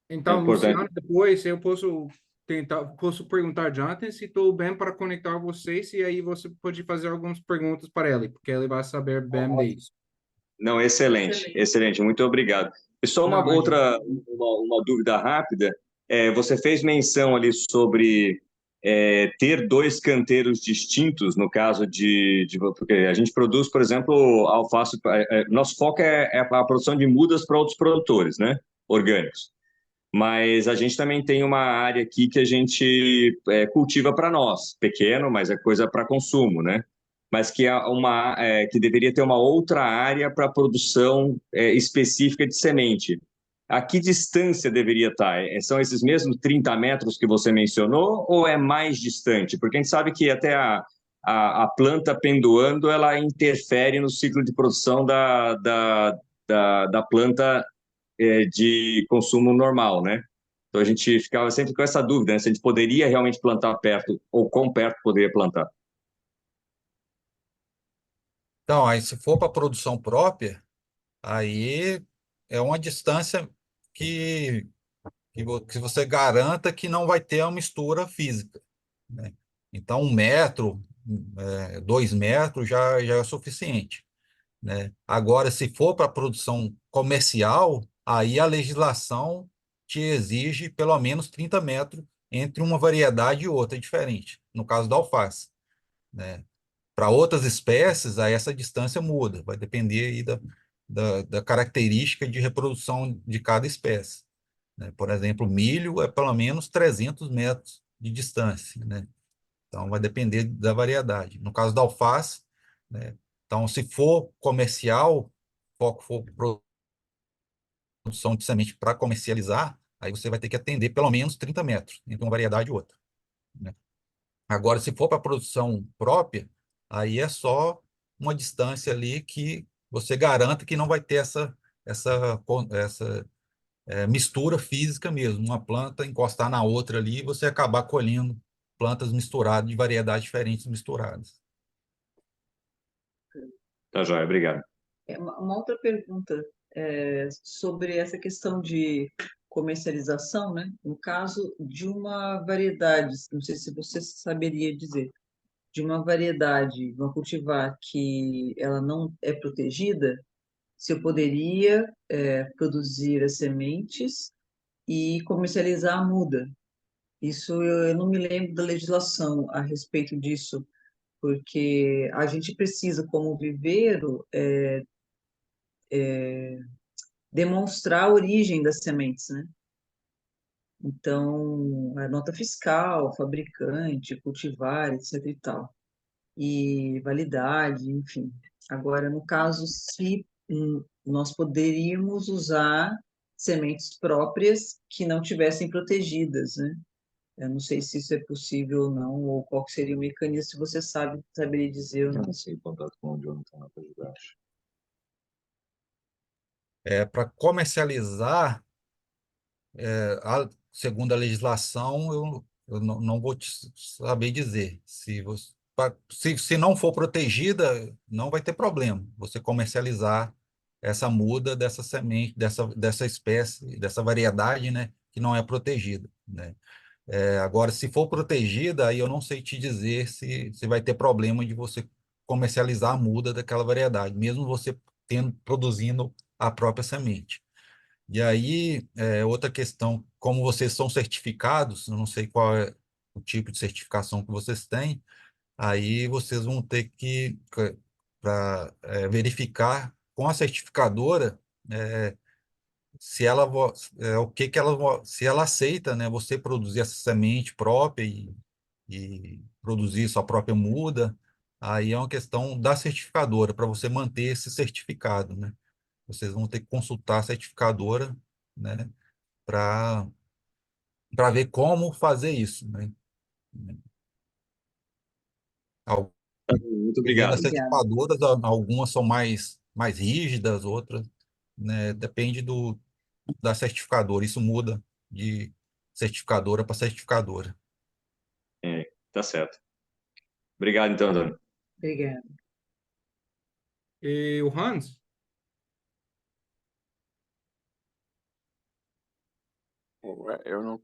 Speaker 4: é
Speaker 3: Então, Luciano,
Speaker 4: importante.
Speaker 3: depois eu posso perguntar a Jonathan se estou bem para conectar vocês e aí você pode fazer algumas perguntas para ele, porque ele vai saber bem disso.
Speaker 4: Não, excelente, excelente, muito obrigado. E só
Speaker 3: Não,
Speaker 4: uma
Speaker 3: imagina.
Speaker 4: outra, uma dúvida rápida. Você fez menção ali sobre ter dois canteiros distintos, no caso porque a gente produz, por exemplo, alface. Nosso foco é a produção de mudas para outros produtores, né? Orgânicos. Mas a gente também tem uma área aqui que a gente cultiva para nós, pequeno, mas é coisa para consumo, né? Mas que deveria ter uma outra área para produção específica de semente. A que distância deveria estar? São esses mesmos 30 metros que você mencionou ou é mais distante? Porque a gente sabe que até a planta pendoando, ela interfere no ciclo de produção da planta de consumo normal, né? Então a gente ficava sempre com essa dúvida, né? Se a gente poderia realmente plantar perto ou quão perto poderia plantar.
Speaker 2: Então, aí se for para produção própria, aí é uma distância que, que você garanta que não vai ter uma mistura física, né? Então, 1 metro, 2 metros já é o suficiente, né? Agora, se for para produção comercial, aí a legislação te exige pelo menos 30 metros entre uma variedade e outra diferente, no caso da alface, né? Para outras espécies, aí essa distância muda, vai depender aí da característica de reprodução de cada espécie, né? Por exemplo, milho é pelo menos 300 metros de distância, né? Então, vai depender da variedade. No caso da alface, né? Então, se for comercial, foco for produção de semente para comercializar, aí você vai ter que atender pelo menos 30 metros entre uma variedade e outra, né? Agora, se for para produção própria, aí é só uma distância ali que você garanta que não vai ter essa mistura física mesmo, uma planta encostar na outra ali e você acabar colhendo plantas misturadas, de variedades diferentes misturadas.
Speaker 4: Tá, joia, obrigado.
Speaker 5: Uma outra pergunta sobre essa questão de comercialização, né? No caso de uma variedade, não sei se você saberia dizer, de uma variedade, uma cultivar que ela não é protegida, se eu poderia produzir as sementes e comercializar a muda. Isso eu não me lembro da legislação a respeito disso, porque a gente precisa, como viveiro, demonstrar a origem das sementes, né? Então, a nota fiscal, fabricante, cultivar, etc e tal. E validade, enfim. Agora, no caso, se nós poderíamos usar sementes próprias que não tivessem protegidas, né? Eu não sei se isso é possível ou não, ou qual que seria o mecanismo, se você sabe, saberia dizer ou não.
Speaker 4: Não sei, contato com o Jonathan para ajudar.
Speaker 2: Para comercializar, segundo a legislação, eu não vou te saber dizer. Se não for protegida, não vai ter problema você comercializar essa muda dessa semente, dessa espécie, dessa variedade, né, que não é protegida, né? Agora, se for protegida, aí eu não sei te dizer se vai ter problema de você comercializar a muda daquela variedade, mesmo você produzindo a própria semente. E aí, outra questão, como vocês são certificados, eu não sei qual é o tipo de certificação que vocês têm, aí vocês vão ter que para verificar com a certificadora se ela o que que ela se ela aceita, né, você produzir essa semente própria e produzir sua própria muda. Aí é uma questão da certificadora para você manter esse certificado, né? Vocês vão ter que consultar a certificadora, né, para ver como fazer isso, né?
Speaker 4: Muito
Speaker 2: Dependendo das
Speaker 4: obrigado.
Speaker 5: Obrigada.
Speaker 2: certificadoras, algumas são mais rígidas, outras, né, depende da certificadora. Isso muda de certificadora para certificadora.
Speaker 4: Tá certo. Obrigado, então, Antônio.
Speaker 5: Obrigada.
Speaker 3: E o Hans?
Speaker 6: Eu não.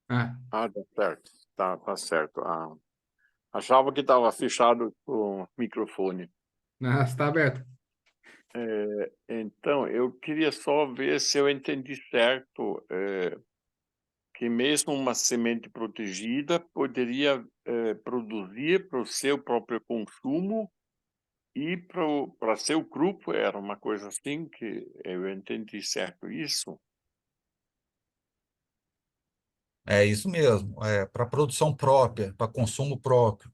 Speaker 3: Ah,
Speaker 6: Ah, tá certo. Tá certo. Achava que estava fechado o microfone.
Speaker 3: está aberto.
Speaker 6: Então, eu queria só ver se eu entendi certo, que mesmo uma semente protegida poderia produzir para o seu próprio consumo e para seu grupo, era uma coisa assim que eu entendi certo isso?
Speaker 2: É isso mesmo, para produção própria, para consumo próprio,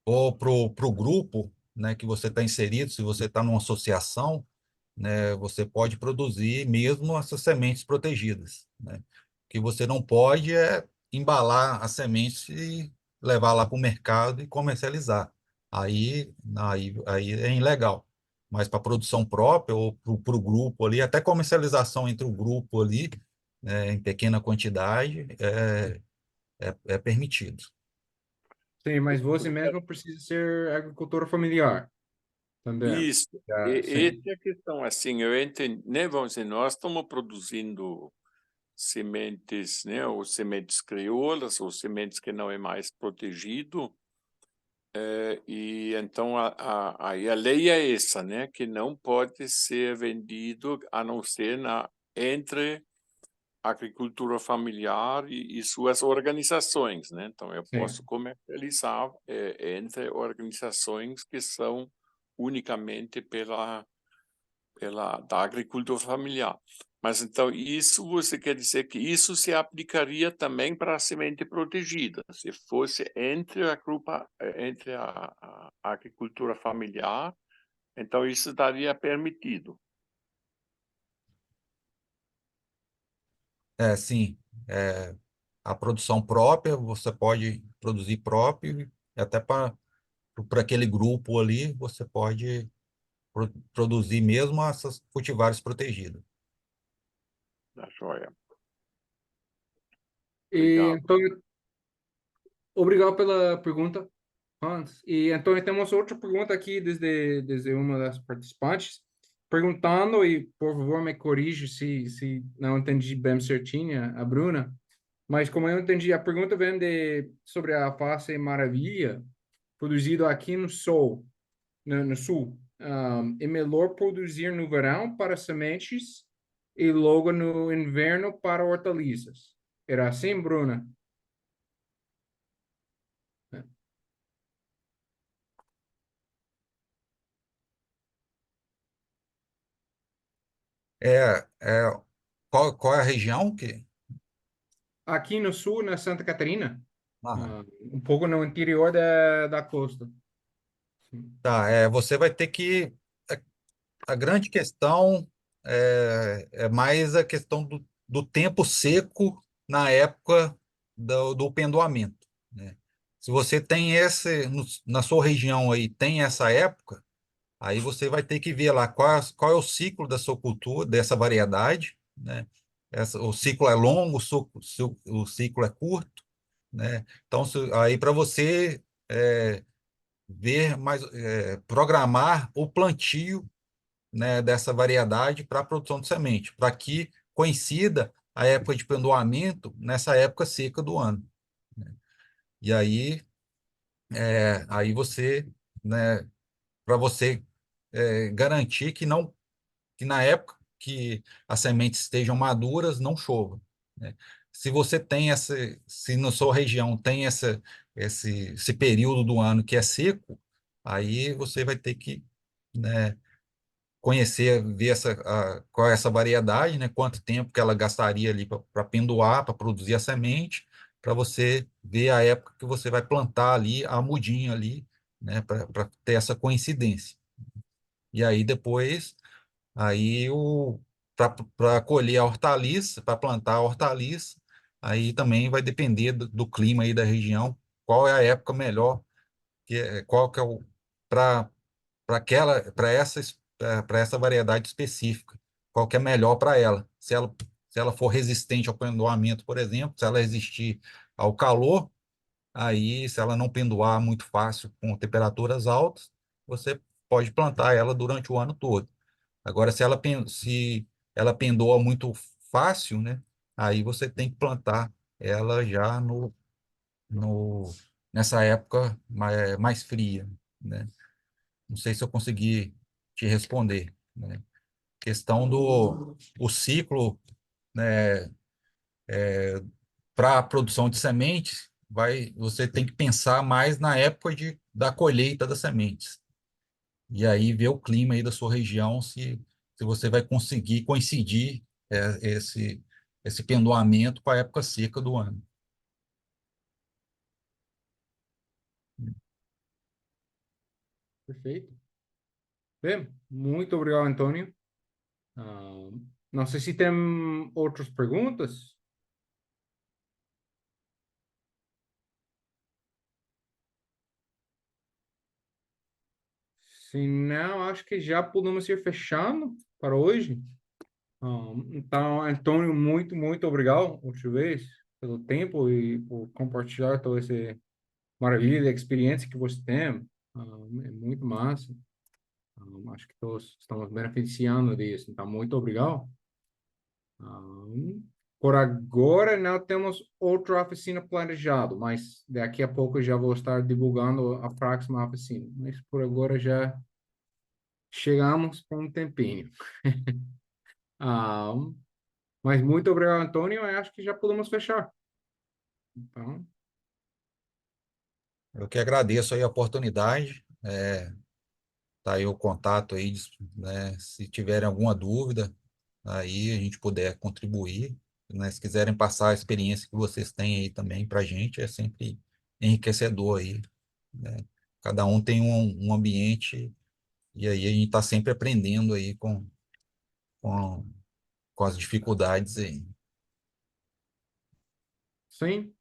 Speaker 2: ou para o grupo, né, que você está inserido, se você está numa associação, né, você pode produzir mesmo essas sementes protegidas, né? O que você não pode é embalar as sementes e levar lá para o mercado e comercializar. Aí é ilegal. mas para produção própria ou para o grupo ali, até comercialização entre o grupo ali, em pequena quantidade, é permitido.
Speaker 3: Sim, mas você mesmo precisa ser agricultor familiar também.
Speaker 6: Isso,
Speaker 3: Sim,
Speaker 6: essa é a questão. Assim, eu entendi, né? Vamos dizer, nós estamos produzindo sementes, né? Ou sementes crioulas, ou sementes que não é mais protegido. E então aí a lei é essa, né? Que não pode ser vendido a não ser entre agricultura familiar e suas organizações, né? Então eu
Speaker 3: sim.
Speaker 6: posso comercializar entre organizações que são unicamente pela da agricultura familiar. Mas então isso você quer dizer que isso se aplicaria também para a semente protegida, se fosse entre a agricultura familiar, então isso estaria permitido.
Speaker 2: Sim, a produção própria, você pode produzir próprio, e até para aquele grupo ali, você pode produzir mesmo essas cultivares protegidas.
Speaker 6: Tá joia?
Speaker 3: E
Speaker 6: Obrigado.
Speaker 3: então, obrigado pela pergunta, Hans. E então temos outra pergunta aqui desde uma das participantes, perguntando, e por favor me corrija se não entendi bem certinho, a Bruna, mas como eu entendi, a pergunta vem sobre a alface maravilha, produzido aqui no sul, no sul. É melhor produzir no verão para sementes e logo no inverno para hortaliças. Era assim, Bruna?
Speaker 2: Qual é a região que...
Speaker 3: Aqui no sul, na Santa Catarina,
Speaker 2: Ah,
Speaker 3: um pouco no interior da costa. Sim.
Speaker 2: tá, você vai ter que... A grande questão é mais a questão do tempo seco na época do pendoamento, né? Se você tem na sua região aí, tem essa época, aí você vai ter que ver lá qual é o ciclo da sua cultura, dessa variedade, né? O ciclo é longo, o ciclo é curto, né? Então, aí para você ver mais, programar o plantio, né, dessa variedade para a produção de semente, para que coincida a época de pendoamento nessa época seca do ano, né? E aí você, né, para você garantir que na época que as sementes estejam maduras, não chova, né? Se você tem se na sua região tem esse período do ano que é seco, aí você vai ter que, né, conhecer, ver qual é essa variedade, né? Quanto tempo que ela gastaria ali para pendoar, para produzir a semente, para você ver a época que você vai plantar ali a mudinha ali, né? Para ter essa coincidência. E aí depois, aí para colher a hortaliça, para plantar a hortaliça, aí também vai depender do clima aí da região, qual é a época melhor, qual que é o para para essa variedade específica, qual que é melhor para ela. Se ela for resistente ao pendoamento, por exemplo, se ela resistir ao calor, aí se ela não pendoar muito fácil com temperaturas altas, você pode plantar ela durante o ano todo. Agora, se ela pendoa muito fácil, né? Aí você tem que plantar ela já no, nessa época mais fria, né? Não sei se eu consegui te responder, né? Questão do o ciclo, né, para a produção de sementes, você tem que pensar mais na época da colheita das sementes. E aí ver o clima aí da sua região, se você vai conseguir coincidir esse pendoamento com a época seca do ano.
Speaker 3: Perfeito. Bem, muito obrigado, Antônio. Não sei se tem outras perguntas. Se não, acho que já podemos ir fechando para hoje. Então, Antônio, muito obrigado outra vez pelo tempo e por compartilhar toda essa maravilha de experiência que você tem. É muito massa. Acho que todos estamos beneficiando disso. Então, muito obrigado. Por agora, não temos outra oficina planejada, mas daqui a pouco eu já vou estar divulgando a próxima oficina. Mas por agora já chegamos com um tempinho. Ah, mas muito obrigado, Antônio. Eu acho que já podemos fechar. Então,
Speaker 2: Eu que agradeço aí a oportunidade. Tá aí o contato aí, né? Se tiverem alguma dúvida, aí a gente puder contribuir, né? Se quiserem passar a experiência que vocês têm aí também para a gente, é sempre enriquecedor aí, né? Cada um tem um ambiente e aí a gente está sempre aprendendo aí com, com as dificuldades aí.
Speaker 3: sim,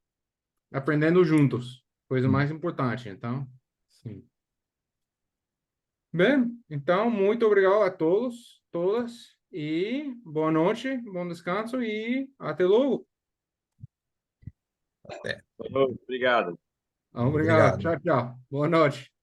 Speaker 3: aprendendo juntos, coisa mais importante. Então, sim. Bem, então, muito obrigado a todos, todas, e boa noite, bom descanso e até logo.
Speaker 2: Até.
Speaker 4: Obrigado.
Speaker 3: Obrigado.
Speaker 2: Obrigado.
Speaker 3: Tchau, tchau. Boa noite.